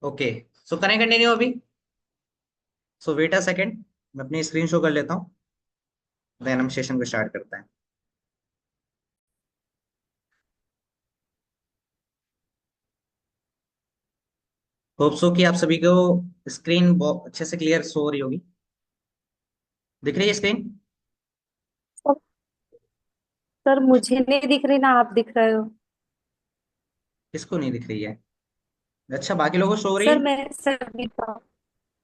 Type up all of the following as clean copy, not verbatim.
Okay. सो करें continue अभी। सो wait a second, मैं अपनी स्क्रीन शो कर लेता हूँ, देन हम सेशन को स्टार्ट करते हैं। होप सो कि आप सभी को स्क्रीन बहुत अच्छे से क्लियर शो हो रही होगी। दिख रही है स्क्रीन? सर मुझे नहीं दिख रही ना, आप दिख रहे हो। किसको नहीं दिख रही है? अच्छा, बाकी लोगों को शो हो रही सर है। मैं सर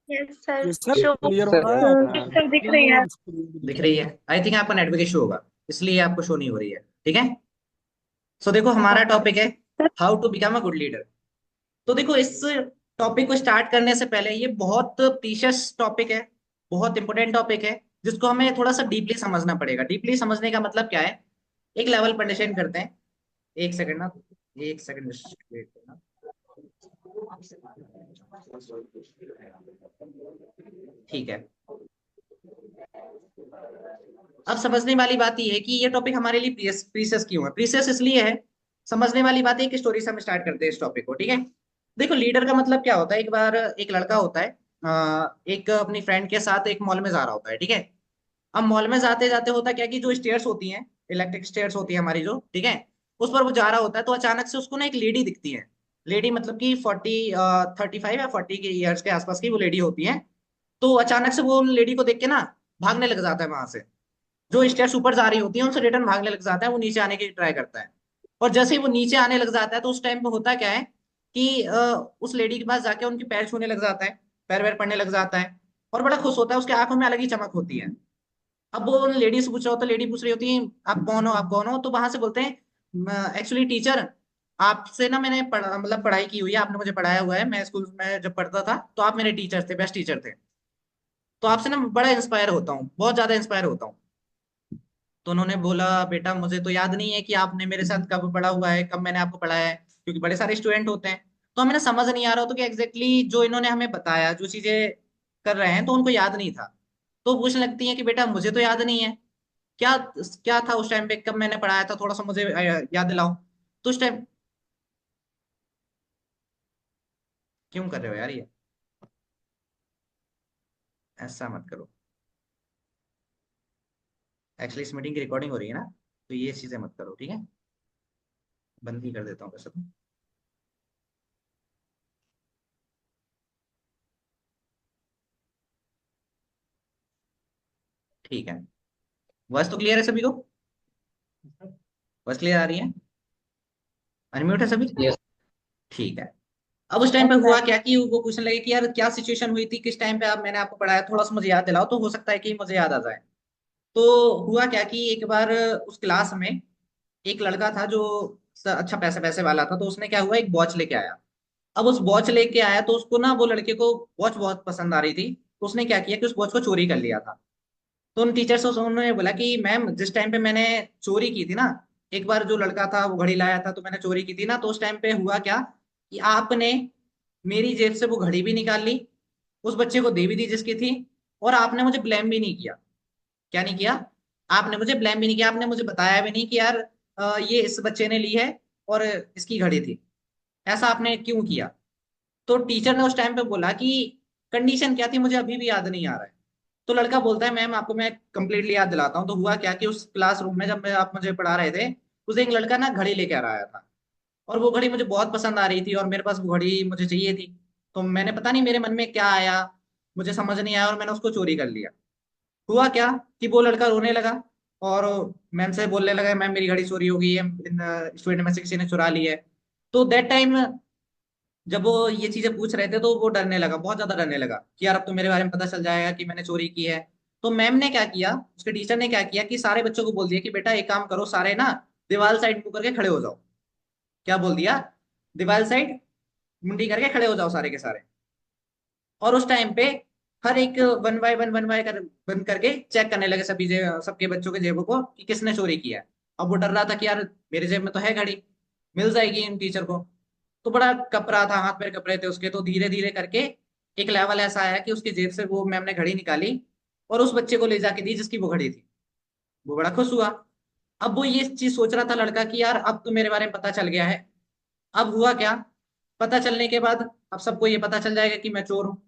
यस सर। ये सर शो क्लियर हो रहा है। पिक्चर दिख रही है। स्क्रीन भी दिख दिख रही रही है। आई थिंक आपका नेटवर्क इशू होगा, इसलिए आपको शो नहीं हो रही है। ठीक है। सो देखो, हमारा टॉपिक है sir how to become a good leader. तो देखो, इस टॉपिक को स्टार्ट करने से पहले, ये बहुत प्रीशियस टॉपिक है, बहुत इंपॉर्टेंट टॉपिक है, जिसको हमें थोड़ा सा डीपली समझना पड़ेगा। डीपली समझने का मतलब क्या है? एक लेवल पर अंडरस्टैंड करते हैं। एक सेकंड ना, एक सेकंड वेट करना। ठीक है। अब समझने वाली बात यह है कि ये टॉपिक हमारे लिए प्रीसियस क्यों है। प्रीसियस इसलिए है, समझने वाली बात है, एक स्टोरी से हम स्टार्ट करते हैं इस टॉपिक को। ठीक है। देखो, लीडर का मतलब क्या होता है। एक बार एक लड़का होता है, एक अपनी फ्रेंड के साथ एक मॉल में जा रहा होता है। ठीक है। अब मॉल में जाते जाते होता क्या कि जो स्टेयर्स होती हैं, इलेक्ट्रिक स्टेयर्स होती है हमारी जो, ठीक है, उस पर वो जा रहा होता है, तो अचानक से उसको ना एक लेडी दिखती है। लेडी मतलब कि 35 या 40 के ईयर्स के आसपास की वो लेडी होती है। तो अचानक से वो लेडी को देख के ना भागने लग जाता है वहां से। जो स्टेयर्स ऊपर जा रही होती है उनसे रिटर्न भागने लग जाता है, वो नीचे आने की ट्राई करता है। और जैसे ही वो नीचे आने लग जाता है, तो उस टाइम पे होता क्या है कि उस लेडी के पास जाके उनके पैर छूने लग जाता है, पैर वैर पड़ने लग जाता है, और बड़ा खुश होता है, उसके आंखों में अलग ही चमक होती है। अब वो लेडी से पूछ रहा होता है, लेडी पूछ रही होती है, आप कौन हो, आप कौन हो? तो वहां से बोलते हैं, एक्चुअली टीचर, आपसे ना मैंने मतलब पढ़ाई की हुई है, आपने मुझे पढ़ाया हुआ है, मैं स्कूल में जब पढ़ता था तो आप मेरे टीचर थे, बेस्ट टीचर थे। तो आपसे ना बड़ा इंस्पायर होता हूँ, बहुत ज्यादा इंस्पायर होता हूँ। तो उन्होंने बोला, बेटा मुझे तो याद नहीं है कि आपने मेरे साथ कब पढ़ा हुआ है, कब मैंने आपको पढ़ाया है, क्योंकि बड़े सारे स्टूडेंट होते हैं। तो हमें ना समझ नहीं आ रहा होता कि एग्जैक्टली जो इन्होंने हमें बताया, जो चीजें कर रहे हैं, तो उनको याद नहीं था। तो पूछने लगती है कि बेटा मुझे तो याद नहीं है, क्या क्या था उस टाइम पे, कब मैंने पढ़ाया था, थोड़ा सा मुझे याद दिलाओ। तो उस टाइम क्यों कर रहे हो यार ये? ऐसा मत करो। एक्चुअली इस मीटिंग की रिकॉर्डिंग हो रही है ना, तो ये चीजें मत करो, ठीक है। बंद ही कर देता हूँ वैसे तो। ठीक है। वॉइस तो क्लियर है सभी को? वॉइस क्लियर आ रही है? अनम्यूट है सभी? यस। ठीक है। अब उस टाइम पे हुआ क्या कि वो पूछने लगे कि यार क्या सिचुएशन हुई थी, किस टाइम पे आप मैंने आपको पढ़ाया, थोड़ा सा मुझे याद दिलाओ, तो हो सकता है कि मुझे याद आ जाए। तो हुआ क्या कि एक बार उस क्लास में एक लड़का था जो अच्छा पैसे पैसे वाला था, तो उसने क्या हुआ, एक वॉच लेके आया। अब उस वॉच लेके आया तो उसको ना, वो लड़के को वॉच बहुत पसंद आ रही थी, तो उसने क्या किया कि उस वॉच को चोरी कर लिया था। तो उन टीचर से उन्होंने बोला कि मैम, जिस टाइम पे मैंने चोरी की थी ना, एक बार जो लड़का था वो घड़ी लाया था, तो मैंने चोरी की थी ना, तो उस टाइम पे हुआ क्या कि आपने मेरी जेब से वो घड़ी भी निकाल ली, उस बच्चे को दे भी दी जिसकी थी, और आपने मुझे ब्लेम भी नहीं किया। क्या नहीं किया? आपने मुझे ब्लेम भी नहीं किया, आपने मुझे बताया भी नहीं कि यार ये इस बच्चे ने ली है और इसकी घड़ी थी। ऐसा आपने क्यों किया? तो टीचर ने उस टाइम पे बोला कि कंडीशन क्या थी मुझे अभी भी याद नहीं आ रहा है। तो लड़का बोलता है, मैम आपको मैं कंप्लीटली याद दिलाता हूँ। तो हुआ क्या कि उस क्लासरूम में जब मैं आप मुझे पढ़ा रहे थे, उसे एक लड़का ना घड़ी लेकर आया था, और वो घड़ी मुझे बहुत पसंद आ रही थी, और मेरे पास वो घड़ी मुझे चाहिए थी। तो मैंने, पता नहीं मेरे मन में क्या आया, मुझे समझ नहीं आया, और मैंने उसको चोरी कर लिया। हुआ क्या कि वो लड़का रोने लगा, और मैम से बोलने लगा, मैम मेरी घड़ी चोरी हो गई है, इन स्टूडेंट में से किसी ने चुरा ली है। तो दैट टाइम जब वो ये चीजें पूछ रहे थे, तो वो डरने लगा, बहुत ज्यादा डरने लगा कि यार अब तो मेरे बारे में पता चल जाएगा कि मैंने चोरी की है। तो मैम ने क्या किया, उसके टीचर ने क्या किया कि सारे बच्चों को बोल दिया कि बेटा एक काम करो, सारे ना दीवार साइड मुंह करके खड़े हो जाओ। क्या बोल दिया? दीवार साइड मुंडी करके खड़े हो जाओ सारे के सारे। और उस टाइम पे हर एक वन बाय कर बंद करके चेक करने लगे सभी सबके बच्चों के जेबों को कि किसने चोरी किया है। अब वो डर रहा था कि यार मेरे जेब में तो है घड़ी, मिल जाएगी इन टीचर को। तो बड़ा कप रहा था, हाथ पैर कप रहे थे उसके। तो धीरे धीरे करके एक लेवल ऐसा आया कि उसकी जेब से वो मैम ने घड़ी निकाली, और उस बच्चे को ले जाके दी जिसकी वो घड़ी थी। वो बड़ा खुश हुआ। अब वो ये चीज सोच रहा था लड़का कि यार अब तो मेरे बारे में पता चल गया है। अब हुआ क्या पता चलने के बाद अब सबको ये पता चल जाएगा कि मैं चोर हूँ।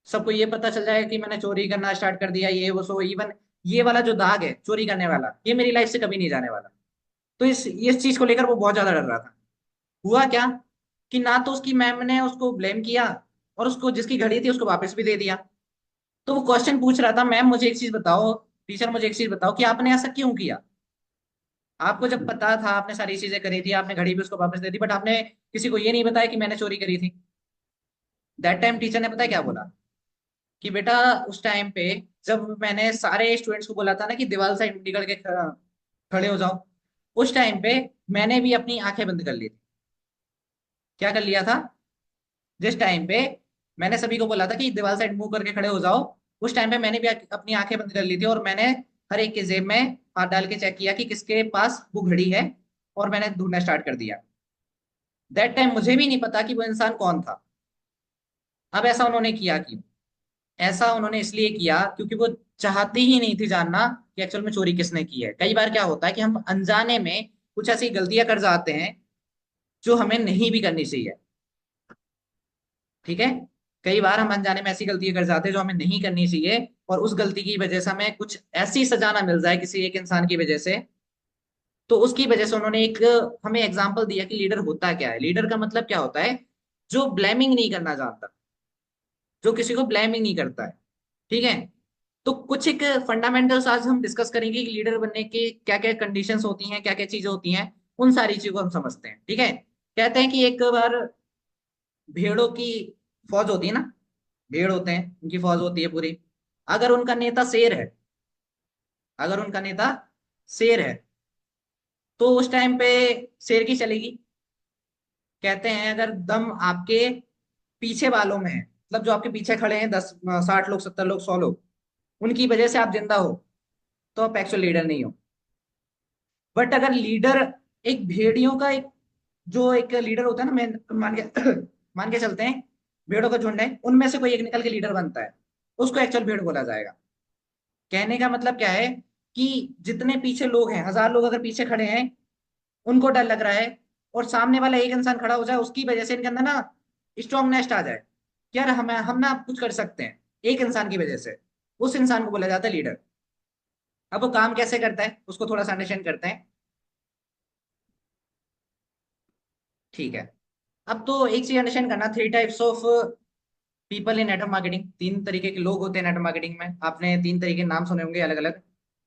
सबको ये पता चल जाएगा कि मैंने चोरी करना स्टार्ट कर दिया, ये वो सो इवन ये वाला जो दाग है चोरी करने वाला, ये मेरी लाइफ से कभी नहीं जाने वाला। तो इस चीज को लेकर वो बहुत ज्यादा डर रहा था। हुआ क्या कि ना तो उसकी मैम ने उसको ब्लेम किया, और उसको जिसकी घड़ी थी उसको वापस भी दे दिया। तो वो क्वेश्चन पूछ रहा था, मैम मुझे एक चीज बताओ, टीचर मुझे एक चीज बताओ कि आपने ऐसा क्यों किया। आपको जब पता था, आपने सारी चीजें करी थी, आपने घड़ी भी उसको वापस दे दी, बट आपने किसी को ये नहीं बताया कि मैंने चोरी करी थी। दैट टाइम टीचर ने पता है क्या बोला कि बेटा, उस टाइम पे जब मैंने सारे स्टूडेंट्स को बोला था ना कि दीवार साइड निकल के खड़े हो जाओ, उस टाइम पे मैंने भी अपनी आंखें बंद कर ली थी। क्या कर लिया था? जिस टाइम पे मैंने सभी को बोला था कि दीवार साइड मुंह करके खड़े हो जाओ, उस टाइम पे मैंने भी अपनी आंखें बंद कर ली थी, और मैंने हर एक के जेब में हाथ डाल के चेक किया कि किसके पास वो घड़ी है, और मैंने ढूंढना स्टार्ट कर दिया। दैट टाइम मुझे भी नहीं पता कि वो इंसान कौन था। अब ऐसा उन्होंने किया क्यों? ऐसा उन्होंने इसलिए किया क्योंकि वो चाहती ही नहीं थी जानना कि एक्चुअल में चोरी किसने की है। कई बार क्या होता है कि हम अनजाने में कुछ ऐसी गलतियां कर जाते हैं जो हमें नहीं भी करनी चाहिए। ठीक है। कई बार हम अनजाने में ऐसी गलतियां कर जाते हैं जो हमें नहीं करनी चाहिए, और उस गलती की वजह से हमें कुछ ऐसी सजा ना मिल जाए किसी एक इंसान की वजह से। तो उसकी वजह से उन्होंने एक हमें एग्जाम्पल दिया कि लीडर होता क्या है। लीडर का मतलब क्या होता है? जो ब्लेमिंग नहीं करना जानता, जो किसी को ब्लेमिंग नहीं करता है। ठीक है। तो कुछ एक फंडामेंटल्स आज हम डिस्कस करेंगे कि लीडर बनने की क्या क्या कंडीशंस होती हैं, क्या क्या चीजें होती हैं। उन सारी चीजों को हम समझते हैं। ठीक है। कहते हैं कि एक बार भेड़ों की फौज होती है ना, भेड़ होते हैं, उनकी फौज होती है पूरी। अगर उनका नेता शेर है, अगर उनका नेता शेर है, तो उस टाइम पे शेर की चलेगी। कहते हैं अगर दम आपके पीछे वालों में है, मतलब जो आपके पीछे खड़े हैं 10 60 लोग, 70 लोग, 100 लोग, उनकी वजह से आप जिंदा हो, तो आप एक्चुअल लीडर नहीं हो। बट अगर लीडर एक भेड़ियों का एक जो एक लीडर होता है ना, मैं मान के मान के चलते हैं भेड़ों का झुंड है, उनमें से कोई एक निकल के लीडर बनता है, उसको एक्चुअल भेड़ बोला जाएगा। कहने का मतलब क्या है कि जितने पीछे लोग हैं, 1000 लोग अगर पीछे खड़े हैं, उनको डर लग रहा है, और सामने वाला एक इंसान खड़ा हो जाए, उसकी वजह से इनके अंदर ना स्ट्रांगनेस आ जाए कि यार हम ना कुछ कर सकते हैं एक इंसान की वजह से, उस इंसान को बोला जाता है लीडर। अब वो काम कैसे करता है उसको थोड़ा सा अंडरस्टैंड करते हैं। ठीक है। अब तो एक चीज अंडरस्टैंड करना, 3 types of people in network marketing. 3 तरीके के लोग होते हैं नेटवर्क मार्केटिंग में। आपने 3 तरीके के नाम सुने होंगे अलग अलग।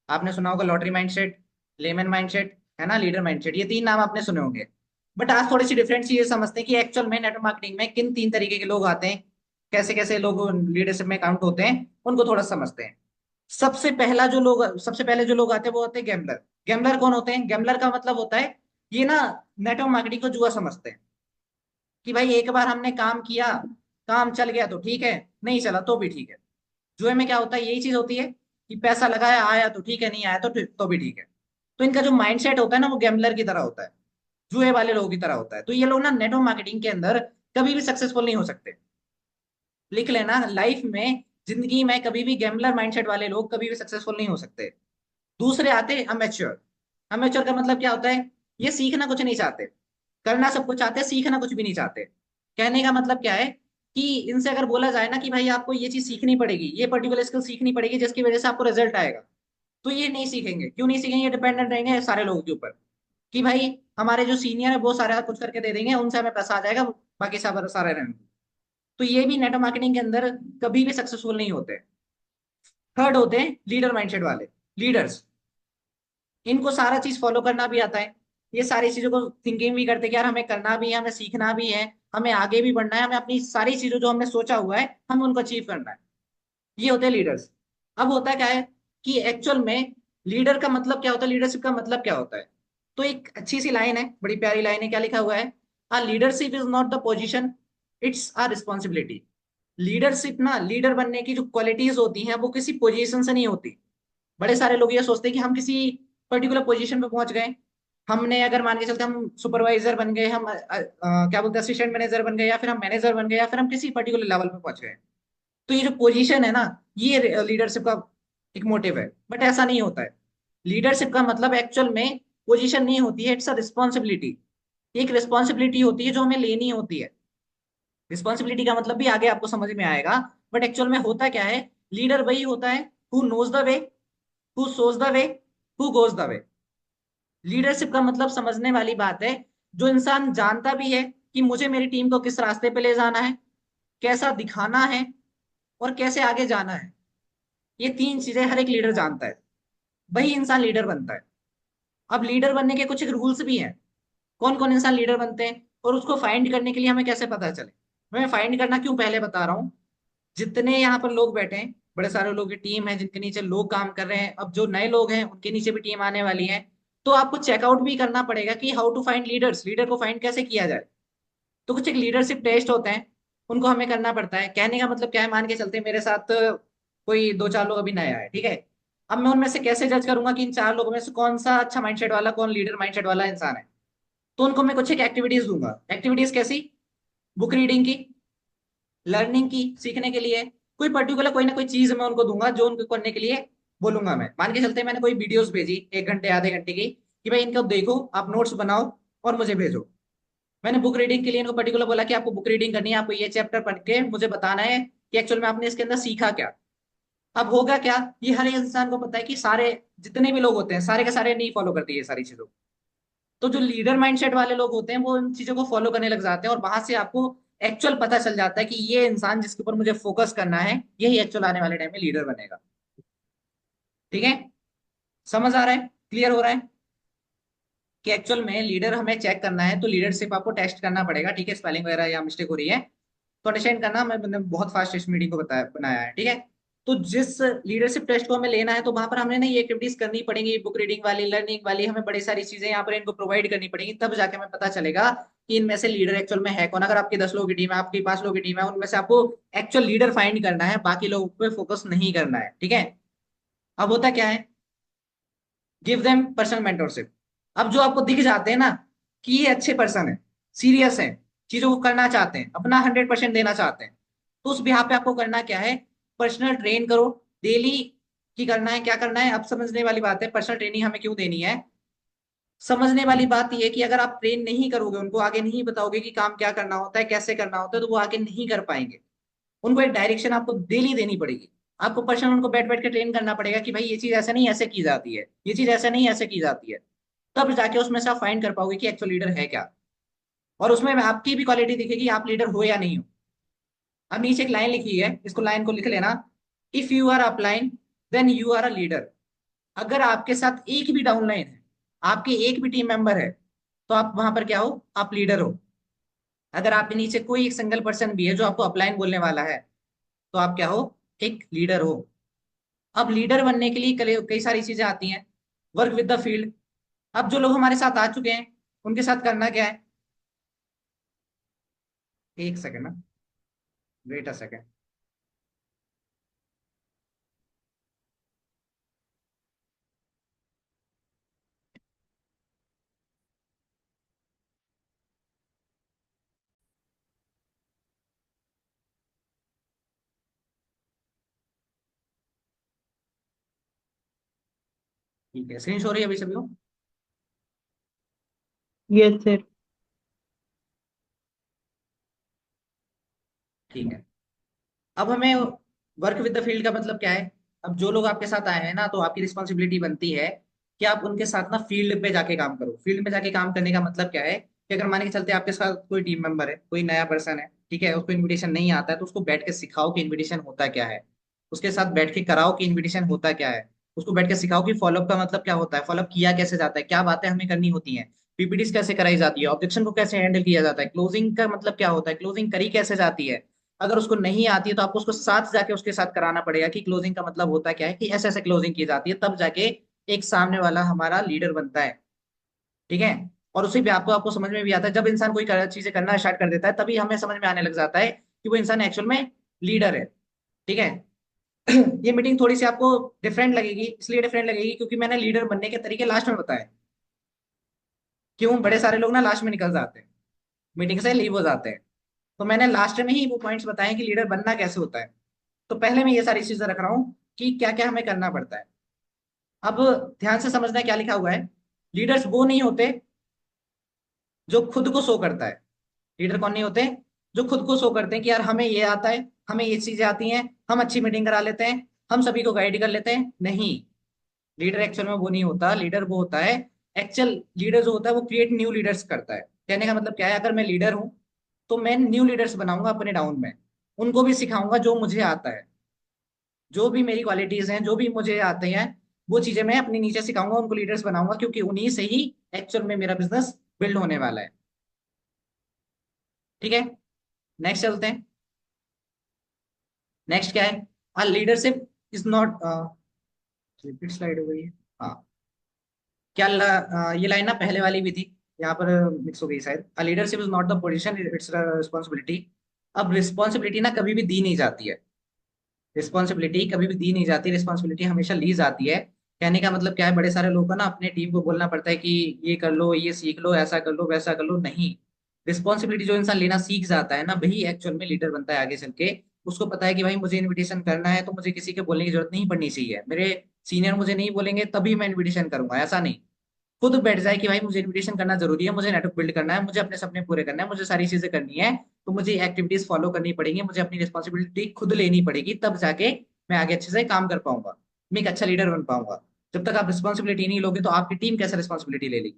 आपने सुना होगा लॉटरी माइंडसेट, लेमन माइंडसेट, है ना, लीडर माइंडसेट, ये 3 नाम आपने सुने होंगे। बट आज थोड़ी सी डिफरेंट चीजें समझते हैं कि एक्चुअल में नेटवर्क मार्केटिंग में किन 3 तरीके के लोग आते हैं, कैसे कैसे लोग लीडरशिप में काउंट होते हैं, उनको थोड़ा समझते हैं। सबसे पहले जो लोग आते हैं वो होते हैं गैम्बलर। गैम्बलर कौन होते हैं? गैम्बलर का मतलब होता है, ये ना नेटवर्क मार्केटिंग को जुआ समझते हैं कि भाई एक बार हमने काम किया, काम चल गया तो ठीक है, नहीं चला तो भी ठीक है। जुए में क्या होता है, यही चीज होती है कि पैसा लगाया, आया तो ठीक है, नहीं आया तो भी ठीक है। तो इनका जो माइंडसेट होता है ना, वो गैम्बलर की तरह होता है, जुए वाले लोगों की तरह होता है। तो ये लोग ना नेटवर्क मार्केटिंग के अंदर कभी भी सक्सेसफुल नहीं हो सकते। लिख लेना, लाइफ में, जिंदगी में कभी भी गैम्बलर माइंडसेट वाले लोग कभी भी सक्सेसफुल नहीं हो सकते। दूसरे आते हैं अमेच्योर। अमेच्योर का मतलब क्या होता है? ये सीखना कुछ नहीं चाहते, करना सब कुछ चाहते हैं, सीखना कुछ भी नहीं चाहते। कहने का मतलब क्या है कि इनसे अगर बोला जाए ना कि भाई आपको ये चीज सीखनी पड़ेगी, ये पर्टिकुलर स्किल सीखनी पड़ेगी जिसकी वजह से आपको रिजल्ट आएगा, तो ये नहीं सीखेंगे। क्यों नहीं सीखेंगे? ये डिपेंडेंट रहेंगे सारे लोगों के ऊपर कि भाई हमारे जो सीनियर है वो सारा कुछ करके दे देंगे, उनसे हमें पैसा आ जाएगा, बाकी सब सारे रहेंगे। तो ये भी नेटवर्क मार्केटिंग के अंदर कभी भी सक्सेसफुल नहीं होते। थर्ड होते हैं लीडर माइंडसेट वाले, लीडर्स। इनको सारा चीज फॉलो करना भी आता है, ये सारी चीजों को थिंकिंग भी करते हैं कि यार हमें करना भी है, हमें सीखना भी है, हमें आगे भी बढ़ना है, हमें अपनी सारी चीजों जो हमने सोचा हुआ है हमें उनको अचीव करना है। ये होते हैं लीडर्स। अब होता क्या है कि एक्चुअल में लीडर का मतलब क्या होता है, लीडरशिप का मतलब क्या होता है? तो एक अच्छी सी लाइन है, बड़ी प्यारी लाइन है, क्या लिखा हुआ है? Uh leadership is not the position, it's uh responsibility. Leadership ना, लीडर बनने की जो क्वालिटीज होती हैं वो किसी पोजीशन से नहीं होती। बड़े सारे लोग ये सोचते हैं कि हम किसी पर्टिकुलर पोजीशन पे पहुंच गए, हमने अगर मान के चलते हम सुपरवाइजर बन गए, हम क्या बोलते हैं असिस्टेंट मैनेजर बन गए, या फिर हम मैनेजर बन गए, या फिर हम किसी पर्टिकुलर लेवल पे पहुंच गए, तो ये जो पोजीशन है ना, ये लीडरशिप का एक मोटिव है। बट ऐसा नहीं होता है। लीडरशिप का मतलब एक्चुअल में पोजीशन नहीं होती है, इट्स अ रिस्पॉन्सिबिलिटी। एक रिस्पॉन्सिबिलिटी होती है जो हमें लेनी होती है। रिस्पॉन्सिबिलिटी का मतलब भी आगे आपको समझ में आएगा। बट एक्चुअल में होता क्या है, लीडर वही होता है who knows the way, who shows the way, who goes the way. Leadership का मतलब समझने वाली बात है, जो इंसान जानता भी है कि मुझे मेरी टीम को किस रास्ते पे ले जाना है, कैसा दिखाना है, और कैसे आगे जाना है। ये तीन चीजें हर एक लीडर जानता है, वही इंसान लीडर बनता है। अब लीडर बनने के कुछ एक रूल्स भी हैं, कौन कौन इंसान लीडर बनते हैं, और उसको फाइंड करने के लिए हमें कैसे पता चले। मैं फाइंड करना क्यों पहले बता रहा हूँ। जितने यहाँ पर लोग बैठे हैं, बड़े सारे लोगों की टीम है जिनके नीचे लोग काम कर रहे हैं, अब जो नए लोग हैं उनके नीचे भी टीम आने वाली है। तो आपको चेकआउट भी करना पड़ेगा कि how to find leaders, leader को फाइंड कैसे किया जाए। तो कुछ एक लीडरशिप टेस्ट होते हैं, उनको हमें करना पड़ता है। कहने का मतलब क्या है, मान के चलते हैं मेरे साथ कोई दो चार लोग अभी नया है, ठीक है। अब मैं उनमें से कैसे जज करूंगा कि इन चार लोगों में से कौन सा अच्छा माइंडसेट वाला, कौन लीडर माइंडसेट वाला इंसान है। तो उनको मैं कुछ एक एक्टिविटीज दूंगा। एक्टिविटीज कैसी, बुक रीडिंग की, लर्निंग की, सीखने के लिए कोई पर्टिकुलर कोई ना कोई चीज मैं उनको दूंगा जो उनको करने के लिए बोलूंगा। मैं मान के चलते हैं मैंने कोई वीडियोस भेजी 1 घंटे आधे घंटे की, कि भाई इनको देखो, आप नोट्स बनाओ और मुझे भेजो। मैंने बुक रीडिंग के लिए इनको पर्टिकुलर बोला कि आपको बुक रीडिंग करनी है, आपको ये चैप्टर पढ़ के मुझे बताना है कि एक्चुअल में आपने इसके अंदर सीखा क्या। अब होगा क्या, ये हर एक इंसान को पता है कि सारे जितने भी लोग होते हैं सारे के सारे नहीं फॉलो करते ये सारी चीजों को। तो जो लीडर माइंडसेट वाले लोग होते हैं वो इन चीजों को फॉलो करने लग जाते हैं, और वहां से आपको एक्चुअल पता चल जाता है कि ये इंसान जिसके ऊपर मुझे फोकस करना है यही एक्चुअल आने वाले टाइम में लीडर बनेगा। ठीक है, समझ आ रहा है, क्लियर हो रहा है कि एक्चुअल में लीडर हमें चेक करना है। तो लीडरशिप आपको टेस्ट करना पड़ेगा, ठीक है। स्पेलिंग वगैरह या मिस्टेक हो रही है तो अंडरस्टैंड करना, मैंने बहुत फास्ट इस मीटिंग को बताया बनाया है, ठीक है। तो जिस लीडरशिप टेस्ट को हमें लेना है तो वहां पर हमने ना ये एक्टिविटीज करनी पड़ेंगी, बुक रीडिंग वाली, लर्निंग वाली, हमें बड़ी सारी चीजें यहाँ पर इनको प्रोवाइड करनी पड़ेंगी, तब जाके हमें पता चलेगा कि इनमें से लीडर एक्चुअल में है कौन। अगर आपकी 10 लोगों की टीम है, आपकी 5 लोगों की टीम है, उनमें से आपको एक्चुअल लीडर फाइंड करना है, बाकी लोगों पे फोकस नहीं करना है, ठीक है। अब होता क्या है, गिव देम पर्सनल मेंटरशिप। अब जो आपको दिख जाते हैं ना कि ये अच्छे पर्सन है, सीरियस है, चीजों को करना चाहते हैं, अपना 100% देना चाहते हैं, तो उस बिहाफ पे आपको करना क्या है, पर्सनल ट्रेन करो डेली। की करना है, क्या करना है, अब समझने वाली बात है पर्सनल ट्रेनिंग हमें क्यों देनी है। समझने वाली बात यह है कि अगर आप ट्रेन नहीं करोगे, उनको आगे नहीं बताओगे कि काम क्या करना होता है, कैसे करना होता है, तो वो आगे नहीं कर पाएंगे। उनको एक डायरेक्शन आपको डेली देनी पड़ेगी। आपको पर्सनल उनको बैठ बैठ के ट्रेन करना पड़ेगा कि भाई ये चीज ऐसे नहीं ऐसे की जाती है, ये चीज ऐसे नहीं ऐसे की जाती है। तब जाके उसमें से आप फाइंड कर पाओगे कि एक्चुअल लीडर है क्या। और उसमें आपकी भी क्वालिटी दिखेगी, आप लीडर हो या नहीं हो। अब नीचे एक लाइन लिखी है, इसको लाइन को लिख लेना। If you are upline then you are a leader. अगर आपके साथ एक भी डाउनलाइन है, आपके एक भी टीम मेंबर है, तो आप वहां पर क्या हो, आप लीडर हो। अगर आपके नीचे कोई एक सिंगल पर्सन भी है जो आपको अपलाइन बोलने वाला है, तो आप क्या हो, एक लीडर हो। अब लीडर बनने के लिए कई कई सारी चीजें आती हैं। Work with the field. अब जो लोग हमारे साथ आ चुके हैं उनके साथ करना क्या है, एक सेकंड ना, वेट अ सेकंड। ठीक है, स्क्रीन शो हो रही है अभी सभी को। Yes sir. ठीक है, अब हमें वर्क विद द फील्ड का मतलब क्या है। अब जो लोग आपके साथ आए हैं ना, तो आपकी रिस्पॉन्सिबिलिटी बनती है कि आप उनके साथ ना फील्ड पे जाके काम करो। फील्ड में जाके काम करने का मतलब क्या है कि अगर मान के चलते आपके साथ कोई टीम मेंबर है, कोई नया पर्सन है, ठीक है, उसको इनविटेशन नहीं आता है, तो उसको बैठ के सिखाओ कि इनविटेशन होता क्या है। उसके साथ बैठ के कराओ कि इनविटेशन होता क्या है। उसको बैठ के सिखाओ कि फॉलोअप का मतलब क्या होता है, फॉलोअप किया कैसे जाता है, क्या बातें हमें करनी होती हैं, पीपीटीज कैसे कराई जाती है, ऑब्जेक्शन को कैसे हैंडल किया जाता है, क्लोजिंग का मतलब क्या होता है, क्लोजिंग करी कैसे जाती है। अगर उसको नहीं आती है तो आपको उसको साथ जाके उसके साथ कराना पड़ेगा कि क्लोजिंग का मतलब होता क्या है, कि ऐसे ऐसे क्लोजिंग की जाती है, तब जाके एक सामने वाला हमारा लीडर बनता है, ठीक है। और उसी पे आपको आपको समझ में भी आता है, जब इंसान कोई चीजें करना स्टार्ट कर देता है तभी हमें समझ में आने लग जाता है कि वो इंसान एक्चुअल में लीडर है, ठीक है। ये मीटिंग थोड़ी सी आपको डिफरेंट लगेगी, इसलिए डिफरेंट लगेगी क्योंकि मैंने लीडर बनने के तरीके लास्ट में बताए। क्यों, बड़े सारे लोग ना लास्ट में निकल जाते हैं, मीटिंग से लीव हो जाते हैं। तो मैंने लास्ट में ही वो पॉइंट्स बताए कि लीडर बनना कैसे होता है। तो पहले मैं ये सारी चीजें रख रहा हूँ कि क्या क्या हमें करना पड़ता है। अब ध्यान से समझना है क्या लिखा हुआ है। लीडर्स वो नहीं होते जो खुद को शो करता है। लीडर कौन नहीं होते? जो खुद को शो करते हैं कि यार हमें ये आता है, हमें ये चीजें आती हैं, हम अच्छी मीटिंग करा लेते हैं, हम सभी को गाइड कर लेते हैं। नहीं, लीडर एक्चुअल में वो नहीं होता। लीडर वो होता है, एक्चुअल लीडर जो होता है वो क्रिएट न्यू लीडर्स करता है। कहने का मतलब क्या है, अगर मैं लीडर हूं तो मैं न्यू लीडर्स बनाऊंगा अपने डाउन में, उनको भी सिखाऊंगा जो मुझे आता है, जो भी मेरी क्वालिटीज हैं, जो भी मुझे आते हैं, वो चीजें मैं अपने नीचे सिखाऊंगा, उनको लीडर्स बनाऊंगा, क्योंकि उन्हीं से ही एक्चुअल में मेरा बिजनेस बिल्ड होने वाला है। ठीक है, नेक्स्ट चलते हैं। नेक्स्ट क्या है, leadership is not, repeat slide हो गई है। हाँ, ये लाइन ना पहले वाली भी थी, यहाँ पर मिक्स हो गई शायद। A leadership is not the position, it's responsibility. अब रिस्पॉन्सिबिलिटी ना कभी भी दी नहीं जाती है। रिस्पॉन्सिबिलिटी कभी भी दी नहीं जाती, रिस्पॉन्सिबिलिटी हमेशा ली जाती है। कहने का मतलब क्या है, बड़े सारे लोगों को ना अपने टीम को बोलना पड़ता है कि ये कर लो, ये सीख लो, ऐसा कर लो, वैसा कर लो। नहीं, रिस्पॉन्सिबिलिटी जो इंसान लेना सीख जाता है ना, वही एक्चुअल में लीडर बनता है आगे चल के। उसको पता है कि भाई मुझे इनविटेशन करना है तो मुझे किसी के बोलने की जरूरत नहीं पड़नी चाहिए, मेरे सीनियर मुझे नहीं बोलेंगे तभी मैं इनविटेशन करूंगा, ऐसा नहीं। खुद बैठ जाए कि भाई मुझे इनविटेशन करना जरूरी है, मुझे नेटवर्क बिल्ड करना है, मुझे अपने सपने पूरे करना है, मुझे सारी चीजें करनी है, तो मुझे एक्टिविटीज फॉलो करनी पड़ेगी, मुझे अपनी रिस्पॉन्सिबिलिटी खुद लेनी पड़ेगी, तब जाके मैं आगे अच्छे से काम कर पाऊंगा, मैं एक अच्छा लीडर बन पाऊंगा। जब तक आप रिस्पॉन्सिबिलिटी नहीं लोगे तो आपकी टीम कैसे रिस्पॉन्सिबिलिटी ले लेगी?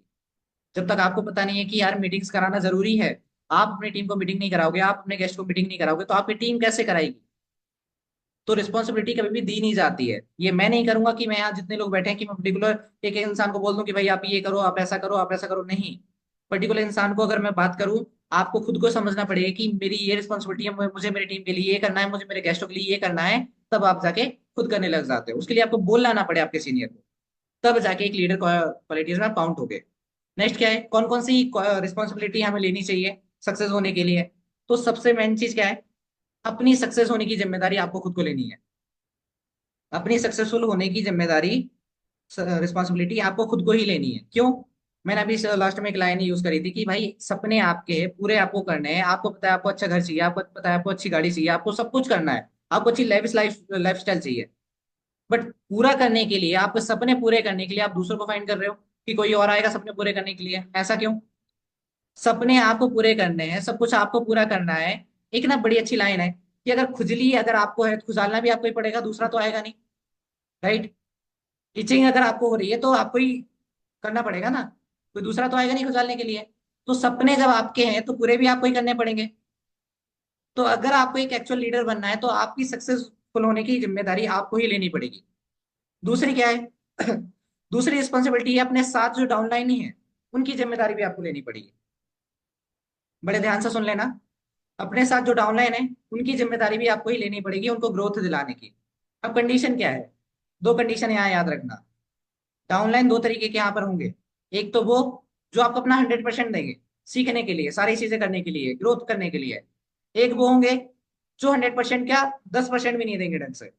जब तक आपको पता नहीं है कि यार मीटिंग्स कराना जरूरी है, आप अपनी टीम को मीटिंग नहीं कराओगे, आप अपने गेस्ट को मीटिंग नहीं कराओगे, तो आपकी टीम कैसे कराएगी? तो रिस्पॉन्सिबिलिटी कभी भी दी नहीं जाती है। ये मैं नहीं करूंगा कि मैं यहाँ जितने लोग बैठे हैं कि मैं पर्टिकुलर एक इंसान को बोल दूं कि भाई आप ये करो, आप ऐसा करो, आप ऐसा करो। नहीं, पर्टिकुलर इंसान को अगर मैं बात करूं, आपको खुद को समझना पड़ेगा कि मेरी ये रिस्पॉन्सिबिलिटी है, मुझे मेरी टीम के लिए ये करना है, मुझे मेरे गेस्टों के लिए ये करना है। तब आप जाके खुद करने लग जाते हो, उसके लिए आपको बोलना ना पड़े आपके सीनियर को, तब जाके एक लीडर क्वालिटीज में काउंट हो गए। नेक्स्ट क्या है, कौन कौन सी रिस्पॉन्सिबिलिटी हमें लेनी चाहिए सक्सेस होने के लिए? तो सबसे मेन चीज क्या है, अपनी सक्सेस होने की जिम्मेदारी आपको खुद को लेनी है। अपनी सक्सेसफुल होने की जिम्मेदारी, रिस्पॉन्सिबिलिटी आपको खुद को ही लेनी है। क्यों? मैंने अभी लास्ट में एक लाइन यूज करी थी कि भाई सपने आपके पूरे आपको करने हैं, आपको पता है आपको अच्छा घर चाहिए, आपको पता है आपको अच्छी गाड़ी चाहिए, आपको सब कुछ करना है, आपको अच्छी लाइफ स्टाइल चाहिए। बट पूरा करने के लिए, आपके सपने पूरे करने के लिए आप दूसरों को फाइंड कर रहे हो कि कोई और आएगा सपने पूरे करने के लिए। ऐसा क्यों? सपने आपको पूरे करने हैं, सब कुछ आपको पूरा करना है। एक ना बड़ी अच्छी लाइन है कि अगर खुजली अगर आपको है तो खुजालना भी आपको ही पड़ेगा, दूसरा तो आएगा नहीं। राइट? इचिंग अगर आपको हो रही है तो आपको ही करना पड़ेगा ना, कोई दूसरा तो आएगा नहीं खुजालने के लिए। तो सपने जब आपके हैं तो पूरे भी आपको ही करने पड़ेंगे। तो अगर आपको एक एक्चुअल लीडर बनना है तो आपकी सक्सेसफुल होने की जिम्मेदारी आपको ही लेनी पड़ेगी। दूसरी क्या है दूसरी रिस्पॉन्सिबिलिटी है अपने साथ जो डाउनलाइन ही है उनकी जिम्मेदारी भी आपको लेनी पड़ेगी। बड़े ध्यान से सुन लेना, अपने साथ जो डाउनलाइन है उनकी जिम्मेदारी भी आपको ही लेनी पड़ेगी, उनको ग्रोथ दिलाने की। अब कंडीशन क्या है, दो कंडीशन यहाँ याद रखना। डाउनलाइन दो तरीके के यहाँ पर होंगे। एक तो वो जो आपको अपना 100% देंगे सीखने के लिए, सारी चीजें करने के लिए, ग्रोथ करने के लिए। एक वो होंगे जो 100% क्या, 10% भी नहीं देंगे ढंग से।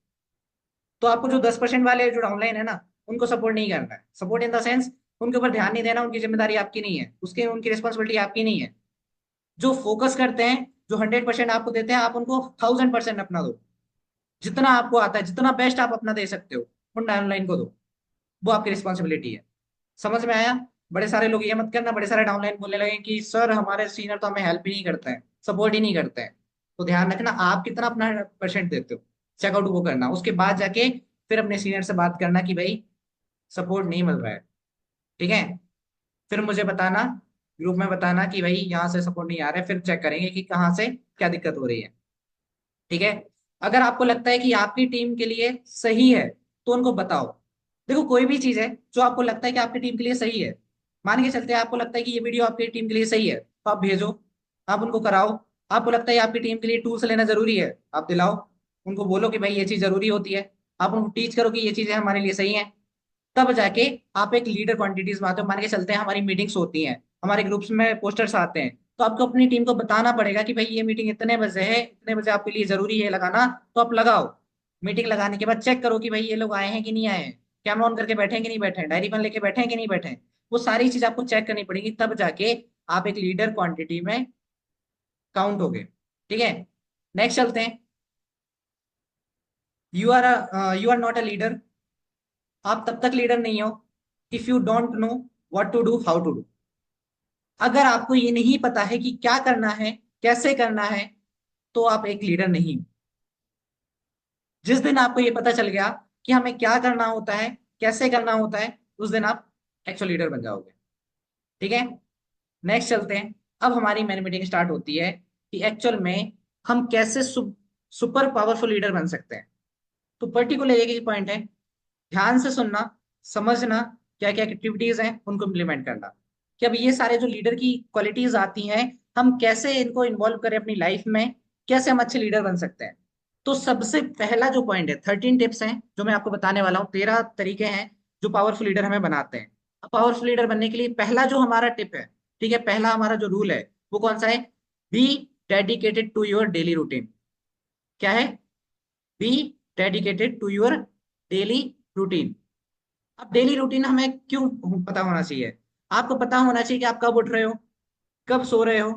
तो आपको जो 10% वाले जो डाउनलाइन है ना, उनको सपोर्ट नहीं करना है। सपोर्ट इन द सेंस, उनके ऊपर ध्यान नहीं देना, उनकी जिम्मेदारी आपकी नहीं है, उसके उनकी रिस्पॉन्सिबिलिटी आपकी नहीं है। जो फोकस करते हैं, जो 100% आपको देते हैं, आप उनको 1000% अपना दो। जितना आपको आता है, जितना बेस्ट आप अपना दे सकते हो, उन डाउनलाइन को दो। वो आपकी रिस्पॉन्सिबिलिटी है। समझ में आया? बड़े सारे लोग ये मत करना, बड़े सारे डाउनलाइन बोलने लगे कि सर हमारे सीनियर तो हमें हेल्प ही नहीं करते हैं, सपोर्ट ही नहीं करते हैं। तो ध्यान रखना आप कितना अपना परसेंट देते हो, चेकआउट वो करना, उसके बाद जाके फिर अपने सीनियर से बात करना कि भाई सपोर्ट नहीं मिल रहा है। ठीक है? फिर मुझे बताना, ग्रुप में बताना कि भाई यहाँ से सपोर्ट नहीं आ रहा है, फिर चेक करेंगे कि कहाँ से क्या दिक्कत हो रही है। ठीक है? अगर आपको लगता है कि आपकी टीम के लिए सही है तो उनको बताओ। देखो, कोई भी चीज है जो आपको लगता है कि आपकी टीम के लिए सही है, मान के चलते हैं आपको लगता है कि ये वीडियो आपकी टीम के लिए सही है तो आप भेजो, आप उनको कराओ। आपको लगता है आपकी टीम के लिए टूल्स लेना जरूरी है, आप दिलाओ, उनको बोलो कि भाई ये चीज जरूरी होती है। आप उनको टीच करो कि ये चीजें हमारे लिए सही हैं। तब जाके आप एक लीडर क्वांटिटीज में आते हो। मान के चलते हैं हमारी मीटिंग्स होती हैं, हमारे ग्रुप्स में पोस्टर्स आते हैं, तो आपको अपनी टीम को बताना पड़ेगा कि भाई ये मीटिंग इतने बजे है, इतने बजे आपके लिए जरूरी है लगाना, तो आप लगाओ। मीटिंग लगाने के बाद चेक करो कि भाई ये लोग आए हैं कि नहीं आए हैं, कैमरा ऑन करके बैठे हैं कि नहीं बैठे हैं, डायरी पेन लेके बैठे हैं कि नहीं बैठे हैं। वो सारी चीज आपको चेक करनी पड़ेगी, तब जाके आप एक लीडर क्वांटिटी में काउंट हो गए। ठीक है? नेक्स्ट चलते हैं। You are not a leader. आप तब तक लीडर नहीं हो if you don't know what to do, how to do. अगर आपको ये नहीं पता है कि क्या करना है, कैसे करना है, तो आप एक लीडर नहीं हो। जिस दिन आपको ये पता चल गया कि हमें क्या करना होता है, कैसे करना होता है, उस दिन आप एक्चुअल लीडर बन जाओगे। ठीक है, नेक्स्ट चलते हैं। अब हमारी मेन मीटिंग स्टार्ट होती है कि एक्चुअल में हम कैसे सुपर पावरफुल लीडर बन सकते हैं। तो पर्टिकुलर एक ही पॉइंट है, ध्यान से सुनना, समझना, क्या क्या एक्टिविटीज हैं उनको इम्प्लीमेंट करना, कि अब ये सारे जो लीडर की क्वालिटीज आती हैं, हम कैसे इनको इन्वॉल्व करें अपनी लाइफ में, कैसे हम अच्छे लीडर बन सकते हैं। तो सबसे पहला जो पॉइंट है, 13 टिप्स हैं जो मैं आपको बताने वाला हूँ, 13 तरीके हैं जो पावरफुल लीडर हमें बनाते हैं। पावरफुल लीडर बनने के लिए पहला जो हमारा टिप है, ठीक है, पहला हमारा जो रूल है वो कौन सा है? Be dedicated to your daily routine. क्या है? Be dedicated to your daily routine. अब डेली रूटीन हमें क्यों पता होना चाहिए? आपको पता होना चाहिए कि आप कब उठ रहे हो, कब सो रहे हो,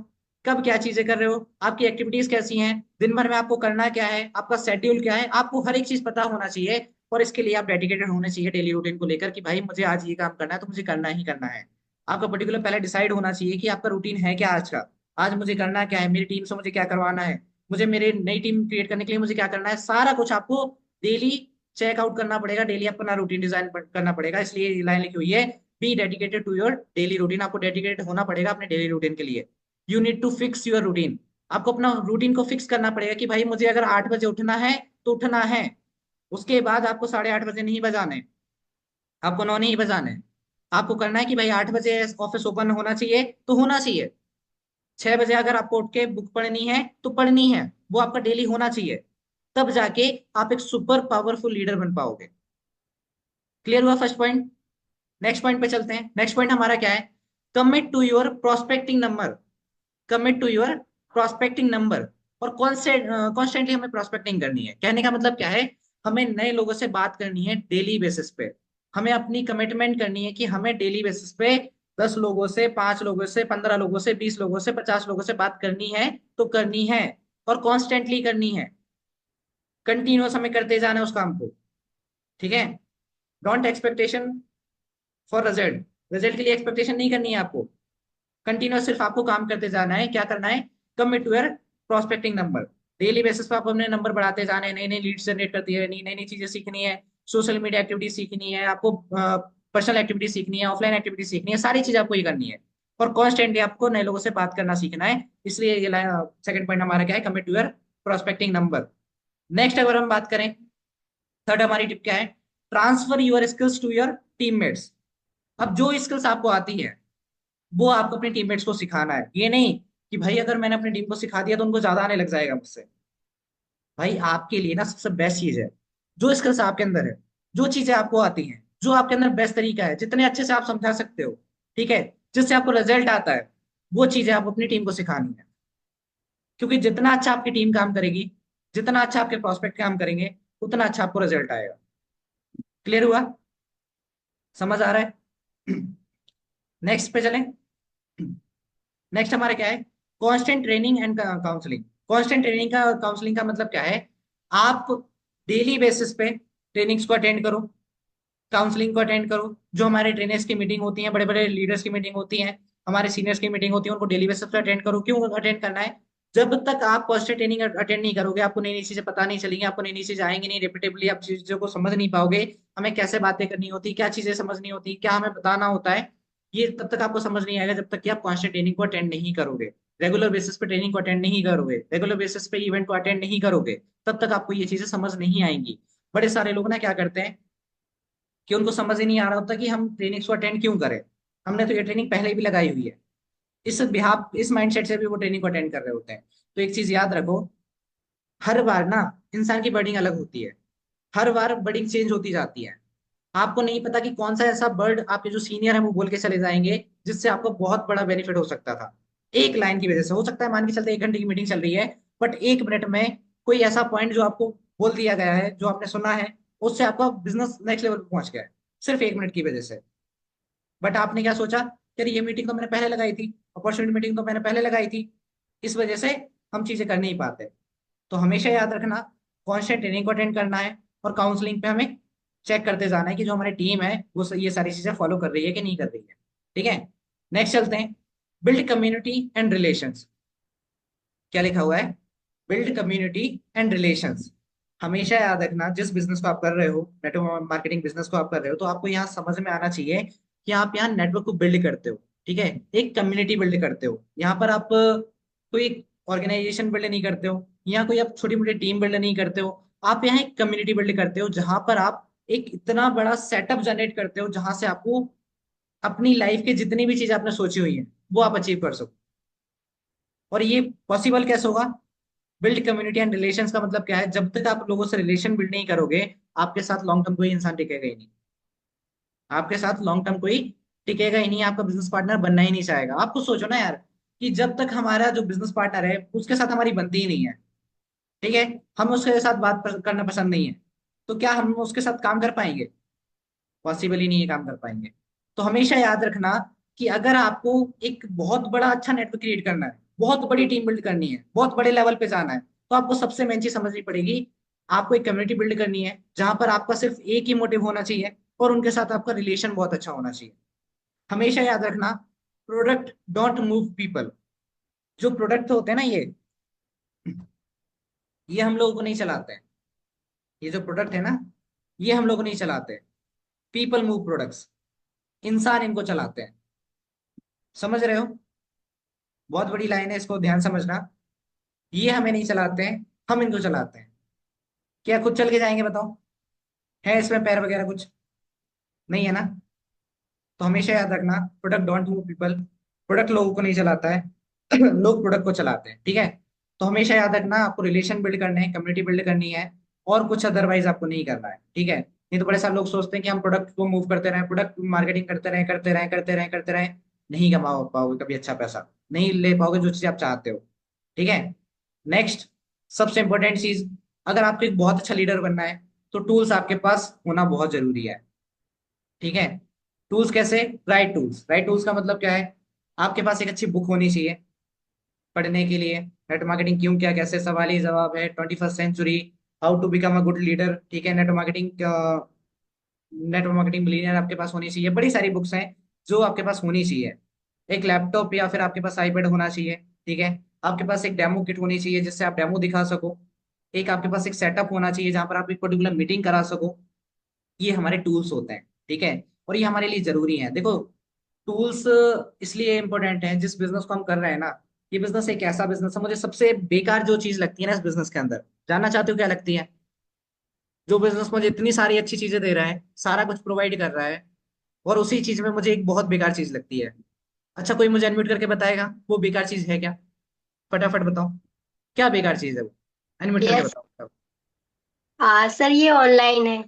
कब क्या चीजें कर रहे हो, आपकी एक्टिविटीज कैसी हैं, दिन भर में आपको करना क्या है, आपका शेड्यूल क्या है, आपको हर एक चीज पता होना चाहिए। और इसके लिए आप डेडिकेटेड होने चाहिए डेली रूटीन को लेकर कि भाई मुझे आज ये काम करना है तो मुझे करना ही करना है। आपका पर्टिकुलर पहले डिसाइड होना चाहिए कि आपका रूटीन है क्या आज का। आज मुझे करना क्या है, मेरी टीम से मुझे क्या करवाना है, मुझे मेरे नई टीम क्रिएट करने के लिए मुझे क्या करना है, सारा कुछ आपको डेली चेकआउट करना पड़ेगा। डेली आपको ना रूटीन डिजाइन करना पड़ेगा, इसलिए ये लाइन लिखी हुई है, be dedicated to your daily routine. आपको डेडिकेटेड होना पड़ेगा अपने डेली रूटीन के लिए। You need to fix your routine. आपको अपना रूटीन को फिक्स करना पड़ेगा कि भाई मुझे अगर 8 बजे उठना है तो उठना है। उसके बाद आपको 8:30 बजे नहीं बजाने, आपको 9 नहीं बजाने। आपको करना है कि भाई 8 बजे ऑफिस ओपन होना चाहिए तो होना चाहिए। 6 बजे अगर आपको उठ के बुक पढ़नी है तो पढ़नी है, वो आपका डेली होना चाहिए। तब जाके आप एक सुपर पावरफुल लीडर बन पाओगे। क्लियर हुआ फर्स्ट पॉइंट? नेक्स्ट पॉइंट पे चलते हैं। नेक्स्ट पॉइंट हमारा क्या है? Commit to your prospecting number. Commit to your prospecting number. और कॉन्स्टेंटली हमें प्रोस्पेक्टिंग करनी है। कहने का मतलब क्या है? हमें नए लोगों से बात करनी है डेली बेसिस पे। हमें अपनी कमिटमेंट करनी है कि हमें डेली बेसिस पे 10 लोगों से, 5 लोगों से, 15 लोगों से, 20 लोगों से, 50 लोगों से बात करनी है तो करनी है। और कॉन्स्टेंटली करनी है, कंटिन्यूअस हमें करते जाना है उस काम को। ठीक है, don't expectation for result. Result के लिए एक्सपेक्टेशन नहीं करनी है आपको। कंटिन्यूअस सिर्फ आपको काम करते जाना है। क्या करना है? Commit to your prospecting number. Daily basis पे आपको अपने नंबर बढ़ाते जाने हैं, नई नई लीड्स जनरेट करती है, नई नई नई चीजें सीखनी है, सोशल मीडिया एक्टिविटी सीखनी है आपको, पर्सनल एक्टिविटी सीखनी है, ऑफलाइन एक्टिविटी सीखनी है, सारी चीज आपको ये करनी है। और कॉन्स्टेंटली आपको नए लोगों से बात करना सीखना है। इसलिए ये सेकंड पॉइंट हमारा क्या है? Commit to your prospecting number. Next अगर हम बात करें, थर्ड हमारी टिप क्या है? Transfer your skills to your teammates. अब जो स्किल्स आपको आती है वो आपको अपने टीममेट्स को सिखाना है। ये नहीं कि भाई अगर मैंने अपनी टीम को सिखा दिया तो उनको ज्यादा आने लग जाएगा मुझसे। भाई आपके लिए ना सबसे बेस्ट चीज है जो स्किल्स आपके अंदर है, जो चीजें आपको आती हैं, जो आपके अंदर बेस्ट तरीका है, जितने अच्छे से आप समझा सकते हो, ठीक है, जिससे आपको रिजल्ट आता है, वो चीजें आप अपनी टीम को सिखानी है। क्योंकि जितना अच्छा आपकी टीम काम करेगी, जितना अच्छा आपके प्रोस्पेक्ट काम करेंगे, उतना अच्छा आपको रिजल्ट आएगा। क्लियर हुआ? समझ आ रहा है? नेक्स्ट पे चलें। नेक्स्ट हमारा क्या है? Constant training and counselling. Constant training का काउंसलिंग का मतलब क्या है? आप डेली बेसिस पे ट्रेनिंग्स को अटेंड करो, काउंसलिंग को अटेंड करो। जो हमारे ट्रेनर्स की मीटिंग होती है, बड़े बड़े लीडर्स की मीटिंग होती है, हमारे सीनियर्स की मीटिंग होती है, उनको डेली बेसिस पे अटेंड करो। क्यों अटेंड करना है? जब तक आप कांस्टेंट ट्रेनिंग अटेंड नहीं करोगे, आपको नई नई चीजें पता नहीं चलेंगी, आपको नई नई चीजें आएंगी नहीं, रिपीटेबली आप चीजों को समझ नहीं पाओगे। हमें कैसे बातें करनी होती, क्या चीजें समझनी होती, क्या हमें बताना होता है, ये तब तक आपको समझ नहीं आएगा जब तक कि आप कांस्टेंट ट्रेनिंग को अटेंड नहीं करोगे, रेगुलर बेसिस पे ट्रेनिंग को अटेंड नहीं करोगे, रेगुलर बेसिस पे इवेंट को अटेंड नहीं करोगे। तब तक आपको ये चीजें समझ नहीं आएंगी। बड़े सारे लोग ना क्या करते हैं कि उनको समझ ही नहीं आ रहा होता कि हम ट्रेनिंग्स को अटेंड क्यों करें। हमने तो ये ट्रेनिंग पहले भी लगाई हुई है। इस बिहाफ, इस माइंडसेट से भी वो ट्रेनिंग को अटेंड कर रहे होते हैं। तो एक चीज याद रखो, हर बार ना इंसान की बर्डिंग अलग होती है। हर बार बर्डिंग चेंज होती जाती है। आपको नहीं पता कि कौन सा ऐसा बर्ड आपके जो सीनियर है वो बोल के चले जाएंगे जिससे आपको बहुत बड़ा बेनिफिट हो सकता था। एक लाइन की वजह से हो सकता है, मान के चलते 1 घंटे की मीटिंग चल रही है, बट 1 मिनट में कोई ऐसा पॉइंट जो आपको बोल दिया गया है, जो आपने सुना है, उससे आपका बिजनेस नेक्स्ट लेवल पे पहुंच गया है, सिर्फ 1 मिनट की वजह से। बट आपने क्या सोचा? यार ये मीटिंग तो मैंने पहले लगाई थी, अपॉर्चुनिटी मीटिंग तो मैंने पहले लगाई थी, इस वजह से हम चीजें कर नहीं पाते। तो हमेशा याद रखना, कॉन्स्टेंट ट्रेनिंग को अटेंड करना है और काउंसलिंग पे हमें चेक करते जाना है कि जो हमारी टीम है वो ये सारी चीजें फॉलो कर रही है कि नहीं कर रही है। ठीक है, नेक्स्ट चलते हैं। Build community and relations. क्या लिखा हुआ है? Build community and relations. हमेशा याद रखना, जिस बिजनेस को आप कर रहे हो, नेटवर्क मार्केटिंग बिजनेस को आप कर रहे हो, तो आपको यहाँ समझ में आना चाहिए कि आप यहाँ नेटवर्क को बिल्ड करते हो। ठीक है? एक कम्युनिटी बिल्ड करते हो। यहाँ पर आप कोई ऑर्गेनाइजेशन बिल्ड नहीं करते हो, यहाँ कोई आप छोटी मोटी टीम बिल्ड नहीं करते हो। आप यहाँ एक कम्युनिटी बिल्ड करते हो, जहां पर आप एक इतना बड़ा सेटअप जनरेट करते हो, जहां से आपको अपनी लाइफ के जितनी भी चीजें आपने सोची हुई है वो आप अचीव कर सको। और ये पॉसिबल कैसे होगा? बिल्ड कम्युनिटी एंड रिलेशंस का मतलब क्या है? जब तक आप लोगों से रिलेशन बिल्ड नहीं करोगे, आपके साथ लॉन्ग टर्म कोई इंसान टिकेगा ही नहीं। आपके साथ लॉन्ग टर्म कोई टिकेगा ही नहीं, आपका बिजनेस पार्टनर बनना ही नहीं चाहेगा। आप खुद सोचो ना यार, कि जब तक हमारा जो बिजनेस पार्टनर है उसके साथ हमारी बनती ही नहीं है, ठीक है, हम उसके साथ करना पसंद नहीं है, तो क्या हम उसके साथ काम कर पाएंगे? पॉसिबल ही नहीं है काम कर पाएंगे। तो हमेशा याद रखना कि अगर आपको एक बहुत बड़ा अच्छा नेटवर्क क्रिएट करना है, बहुत बड़ी टीम बिल्ड करनी है, बहुत बड़े लेवल पे जाना है, तो आपको सबसे मेन चीज समझनी पड़ेगी। आपको एक कम्युनिटी बिल्ड करनी है जहां पर आपका सिर्फ एक ही मोटिव होना चाहिए, और उनके साथ आपका रिलेशन बहुत अच्छा होना चाहिए। हमेशा याद रखना, प्रोडक्ट डोंट मूव पीपल। जो प्रोडक्ट होते हैं ना, ये हम लोगों को नहीं चलाते हैं। ये जो प्रोडक्ट है ना, ये हम लोग को नहीं चलाते। People move products. इंसान इनको चलाते हैं। समझ रहे हो? बहुत बड़ी लाइन है, इसको ध्यान समझना। ये हमें नहीं चलाते हैं, हम इनको चलाते हैं। क्या खुद चल के जाएंगे बताओ? है इसमें पैर वगैरह कुछ? नहीं है ना? तो हमेशा याद रखना, product don't move people. Product लोगों को नहीं चलाता है, लोग प्रोडक्ट को चलाते हैं। ठीक है? तो हमेशा याद रखना, आपको रिलेशन बिल्ड करने हैं, कम्युनिटी बिल्ड करनी है, और कुछ अदरवाइज आपको नहीं करना है। ठीक है? नहीं तो बड़े सारे लोग सोचते हैं कि हम प्रोडक्ट को मूव करते रहें, प्रोडक्ट मार्केटिंग करते रहें, करते रहें, करते रहें, करते रहें, नहीं कमा पाओगे कभी अच्छा पैसा, नहीं ले पाओगे जो चीज आप चाहते हो। ठीक है? नेक्स्ट, सबसे इंपॉर्टेंट चीज, अगर आपको एक बहुत अच्छा लीडर बनना है, तो टूल्स आपके पास होना बहुत जरूरी है। ठीक है? टूल्स कैसे? Right tools. राइट टूल्स का मतलब क्या है? आपके पास एक अच्छी बुक होनी चाहिए पढ़ने के लिए। नेट मार्केटिंग क्यों क्या कैसे, सवाल ही जवाब है, 21st century, how to become a good leader. ठीक है? नेटवर्क मार्केटिंग मिलीनियर आपके पास होनी चाहिए। बड़ी सारी बुक्स हैं जो आपके पास होनी चाहिए। एक लैपटॉप या फिर आपके पास आईपैड होना चाहिए। ठीक है? आपके पास एक डेमो किट होनी चाहिए जिससे आप डेमो दिखा सको। एक आपके पास एक सेटअप होना चाहिए जहां पर आप एक पर्टिकुलर मीटिंग करा सको। ये हमारे टूल्स होते हैं। ठीक है? और ये हमारे लिए जरूरी है। देखो, टूल्स इसलिए इंपॉर्टेंट है, जिस बिजनेस को हम कर रहे हैं ना, ये बिजनेस एक ऐसा बिजनेस है, मुझे सबसे बेकार जो चीज लगती है ना इस बिजनेस के अंदर, जानना चाहते हो क्या लगती है? जो बिजनेस मुझे इतनी सारी अच्छी चीजें दे रहा है, सारा कुछ प्रोवाइड कर रहा है, और उसी चीज में मुझे एक बहुत बेकार चीज लगती है। अच्छा, कोई मुझे अनम्यूट करके बताएगा वो बेकार चीज है क्या? फटाफट बताओ, क्या बेकार चीज है वो? अनम्यूट करके यस। बताओ। सर ये ऑनलाइन है,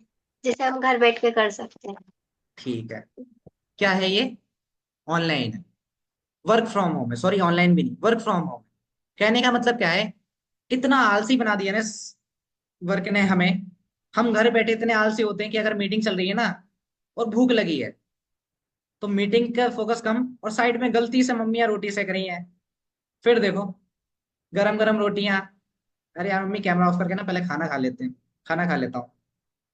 जिसे हम घर बैठ के कर सकते हैं। ठीक है। क्या है ये? ऑनलाइन है, वर्क फ्रॉम होम है। सॉरी, ऑनलाइन भी नहीं, वर्क फ्रॉम होम। कहने का मतलब क्या है? इतना आलसी बना दिया ना इस वर्क ने हमें। हम घर बैठे इतने आलसी होते हैं कि अगर मीटिंग चल रही है ना, और भूख लगी है, तो मीटिंग का फोकस कम, और साइड में गलती से मम्मियाँ रोटी सेक रही हैं। फिर देखो, गरम गरम रोटियां। अरे यार मम्मी, कैमरा ऑफ करके ना पहले खाना खा लेते हैं, खाना खा लेता हूँ,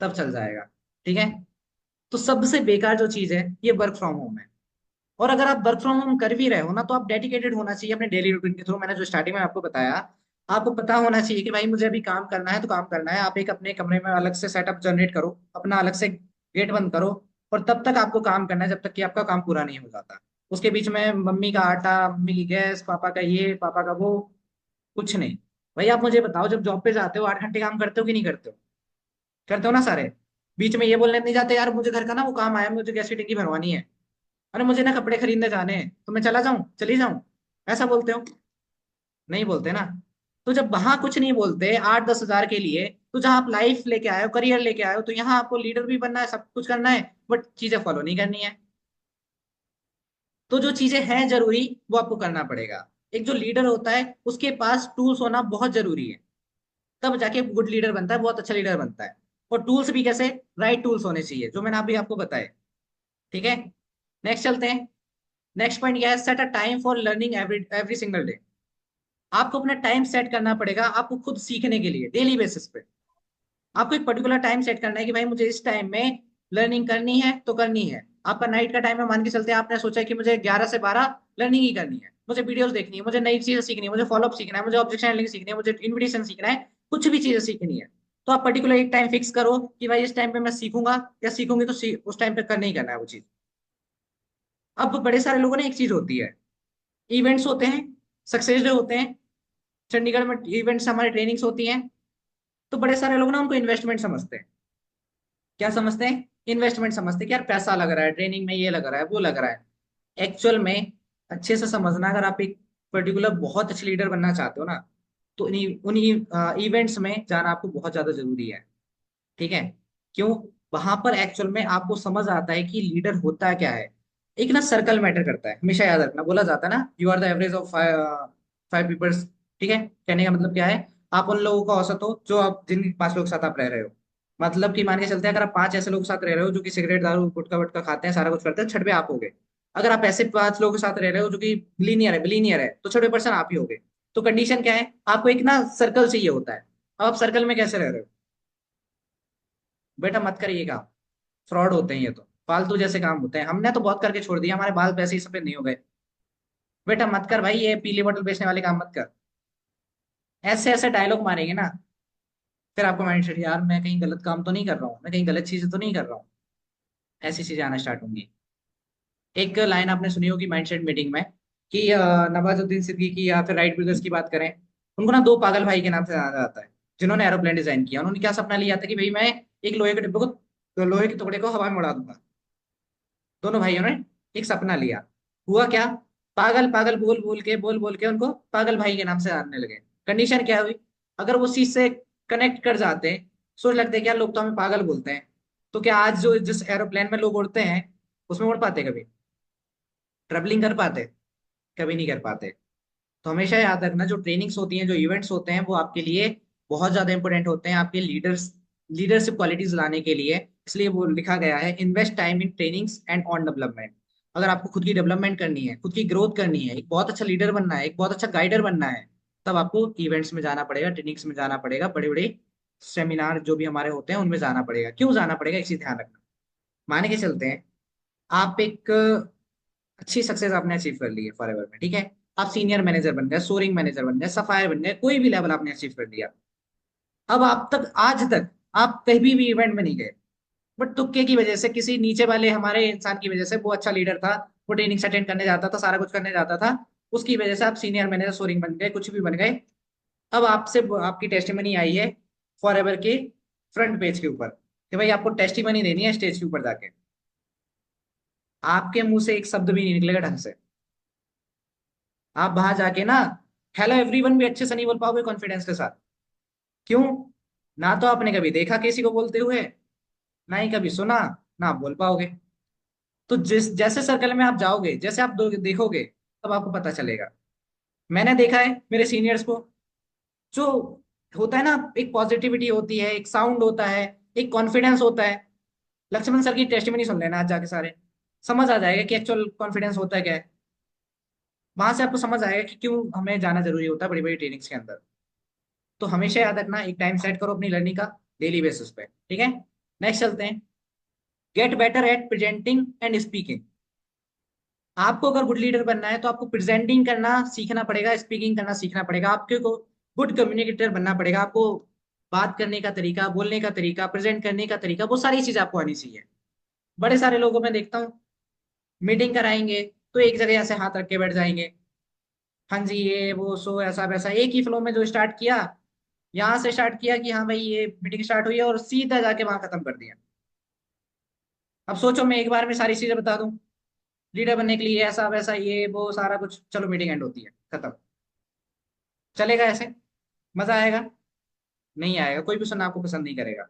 तब चल जाएगा। ठीक है? तो सबसे बेकार जो चीज है ये वर्क फ्रॉम होम है। और अगर आप वर्क फ्रॉम होम कर भी रहे हो ना, तो आप डेडिकेटेड होना चाहिए अपने डेली रूटीन के थ्रू। मैंने जो स्टार्टिंग में आपको बताया, आपको पता होना चाहिए कि भाई मुझे अभी काम करना है तो काम करना है। आप एक अपने कमरे में अलग से सेटअप जनरेट करो, अपना अलग से गेट बंद करो, और तब तक आपको काम करना है जब तक कि आपका काम पूरा नहीं हो जाता। उसके बीच में मम्मी का आटा, मम्मी की गैस, पापा का ये, पापा का वो, कुछ नहीं। भाई आप मुझे बताओ, जब जॉब पे जाते हो 8 घंटे काम करते हो कि नहीं करते हो? करते हो ना सारे? बीच में ये बोलने नहीं जाते, यार मुझे घर का ना वो काम आया, मुझे गैस की टंकी भरवानी है, अरे मुझे ना कपड़े खरीदने जाने हैं, तो मैं चला जाऊं, चली जाऊं? ऐसा बोलते हो? नहीं बोलते ना। तो जब वहां कुछ नहीं बोलते 8-10 हजार के लिए, तो जहां आप लाइफ लेके आए हो, करियर लेके आए हो, तो यहाँ आपको लीडर भी बनना है, सब कुछ करना है, बट चीजें फॉलो नहीं करनी है। तो जो चीजें हैं जरूरी, वो आपको करना पड़ेगा। एक जो लीडर होता है उसके पास टूल्स होना बहुत जरूरी है, तब जाके गुड लीडर बनता है, बहुत अच्छा लीडर बनता है। और टूल्स भी कैसे? राइट टूल्स होने चाहिए, जो मैंने अभी आपको बताए। ठीक है? नेक्स्ट चलते हैं। नेक्स्ट पॉइंट क्या है? Set a time for learning every every single day. आपको अपना टाइम सेट करना पड़ेगा, आपको खुद सीखने के लिए डेली बेसिस पे। आपको एक पर्टिकुलर टाइम सेट करना है कि भाई मुझे इस टाइम में लर्निंग करनी है तो करनी है। आपका नाइट का टाइम है, मान के चलते हैं आपने सोचा है कि मुझे 11 से 12 लर्निंग ही करनी है, मुझे वीडियोस देखनी है, मुझे नई चीजें सीखनी है, मुझे फॉलोअप सीखना है, मुझे ऑब्जेक्शन हैंडलिंग सीखनी है, मुझे इन्विटेशन सीखना है, कुछ भी चीजें सीखनी है, तो आप पर्टिकुलर एक टाइम फिक्स करो कि भाई इस टाइम पे मैं सीखूंगा या सीखूंगी, तो उस टाइम पे करना ही करना है वो चीज। अब बड़े सारे लोगों ने एक चीज होती है, इवेंट्स होते हैं, सक्सेस डे होते हैं, चंडीगढ़ में इवेंट्स हमारी ट्रेनिंग्स होती हैं, तो बड़े सारे लोग ना उनको इन्वेस्टमेंट समझते हैं। क्या समझते हैं? इन्वेस्टमेंट समझते हैं कि यार पैसा लग रहा है ट्रेनिंग में, ये लग रहा है वो लग रहा है। एक्चुअल में अच्छे से समझना, अगर आप एक पर्टिकुलर बहुत अच्छे लीडर बनना चाहते हो ना, तो उन्हीं उन्हीं इवेंट्स में जाना आपको बहुत ज्यादा जरूरी है। ठीक है? क्यों? वहां पर एक्चुअल में आपको समझ आता है कि लीडर होता क्या है। एक ना सर्कल मैटर करता है, हमेशा याद रखना, बोला जाता है ना, you are the average of five peoples. ठीक है? कहने का मतलब क्या है? आप उन लोगों का औसत हो जो आप जिन 5 लोगों के साथ आप रह रहे हो। मतलब कि मान के चलते हैं, अगर आप 5 ऐसे लोगों के साथ रह रहे हो जो कि सिगरेट दारू गुटखा वटका खाते हैं, सारा कुछ करते हैं, छठवे आप हो गए। अगर आप ऐसे 5 लोगों के साथ रह रहे हो जो कि बिलीनियर है तो छठवे पर्सन आप ही हो गए। तो कंडीशन क्या है? आपको एक ना सर्कल चाहिए होता है। अब आप सर्कल में कैसे रह रहे हो? बेटा मत करिएगा, फ्रॉड होते हैं ये, तो फालतू जैसे काम होते हैं, हमने तो बहुत करके छोड़ दिया, हमारे बाल वैसे ही सफेद नहीं हो गए। बेटा मत कर भाई, ये पीली बोतल बेचने वाले काम मत कर। ऐसे ऐसे डायलॉग मारेंगे ना, फिर आपको माइंड सेट, यार मैं कहीं गलत काम तो नहीं कर रहा हूँ, मैं कहीं गलत चीजें तो नहीं कर रहा हूँ, ऐसी चीजें आना स्टार्ट होंगी। एक लाइन आपने सुनी होगी माइंडसेट मीटिंग में कि नवाजुद्दीन सिद्दीकी या फिर राइट ब्रदर्स की बात करें, उनको ना दो पागल भाई के नाम से जाना जाता है, जिन्होंने एरोप्लेन डिजाइन किया। उन्होंने क्या सपना लिया था कि भाई मैं एक लोहे के डिब्बे को, लोहे के टुकड़े को हवा में उड़ा दूंगा। दोनों भाइयों ने एक सपना लिया। हुआ क्या? पागल पागल बोल बोल के उनको पागल भाई के नाम से जानने लगे। कंडीशन क्या हुई? अगर वो उस चीज से कनेक्ट कर जाते, सोच लगते कि यार लोग तो हमें पागल बोलते हैं, तो क्या आज जो जिस एरोप्लेन में लोग उड़ते हैं उसमें उड़ पाते कभी? ट्रेवलिंग कर पाते? कभी नहीं कर पाते। तो हमेशा याद रखना, जो ट्रेनिंग्स होती हैं, जो इवेंट्स होते हैं, वो आपके लिए बहुत ज्यादा इंपॉर्टेंट होते हैं, आपके लीडरशिप क्वालिटीज लाने के लिए। इसलिए वो लिखा गया है, invest time in trainings and on development. अगर आपको खुद की डेवलपमेंट करनी है, खुद की ग्रोथ करनी है, एक बहुत अच्छा लीडर बनना है, एक बहुत अच्छा गाइडर बनना है, तब आपको इवेंट्स में जाना पड़ेगा, ट्रेनिंग्स में जाना पड़ेगा, बड़े बड़े सेमिनार जो भी हमारे होते हैं उनमें जाना पड़ेगा। क्यों जाना पड़ेगा? एक चीज ध्यान रखना, माने के चलते हैं आप एक अच्छी सक्सेस आपने अचीव कर ली है फॉरएवर में, ठीक है, आप सीनियर मैनेजर बन गए, सोरिंग मैनेजर बन गए, सफायर बन गए, कोई भी लेवल आपने अचीव कर लिया। अब आप तक आज तक आप कभी भी इवेंट में नहीं गए, बट तुक्के की वजह से, किसी नीचे वाले हमारे इंसान की वजह से, वो अच्छा लीडर था, वो ट्रेनिंग अटेंड करने जाता था, सारा कुछ करने जाता था, उसकी वजह से आप सीनियर मैनेजर सोरिंग बन गए, कुछ भी बन गए। अब आपसे आपकी टेस्टिमनी आई है फॉरएवर के फ्रंट पेज के ऊपर कि भाई आपको टेस्टिमनी देनी है स्टेज के ऊपर जाके। आपके मुंह से एक शब्द भी नहीं निकलेगा ढंग से। आप वहां जाके ना हेलो एवरीवन भी अच्छे से नहीं बोल पाओगे कॉन्फिडेंस के साथ। क्यों? ना तो आपने कभी देखा किसी को बोलते हुए, ना ही कभी सुना, ना आप बोल पाओगे। तो जिस जैसे सर्कल में आप जाओगे, जैसे आप देखोगे, तब आपको पता चलेगा। मैंने देखा है मेरे सीनियर्स को, जो होता है ना, एक पॉजिटिविटी होती है, एक साउंड होता है, एक कॉन्फिडेंस होता है। लक्ष्मण सर की टेस्टिमनी सुन लेना आज जाके सारे, समझ आ जाएगा कि एक्चुअल कॉन्फिडेंस होता है क्या है। वहां से आपको समझ आएगा कि क्यों हमें जाना जरूरी होता है बड़ी बड़ी ट्रेनिंग्स के अंदर। तो हमेशा याद रखना, एक टाइम सेट करो अपनी लर्निंग का, डेली बेसिस पे, ठीक है? नेक्स्ट चलते हैं, gate better at presenting and speaking. आपको अगर गुड लीडर बनना है तो आपको प्रेजेंटिंग करना सीखना पड़ेगा, स्पीकिंग करना सीखना पड़ेगा, आपके को गुड कम्युनिकेटर बनना पड़ेगा। आपको बात करने का तरीका, बोलने का तरीका, प्रेजेंट करने का तरीका, वो सारी चीज आपको आनी चाहिए। बड़े सारे लोगों में देखता हूँ, मीटिंग कराएंगे तो एक जगह ऐसे हाथ रख के बैठ जाएंगे, हाँ जी ये वो सो ऐसा वैसा, एक ही फ्लो में जो स्टार्ट किया, यहाँ से स्टार्ट किया कि हाँ भाई ये मीटिंग स्टार्ट हुई है, और सीधा जाके वहां खत्म कर दिया। अब सोचो मैं एक बार में सारी चीजें बता दूं, लीडर बनने के लिए ऐसा वैसा ये वो सारा कुछ, चलो मीटिंग एंड होती है, खत्म। चलेगा ऐसे? मजा आएगा? नहीं आएगा, कोई भी सुनना आपको पसंद नहीं करेगा।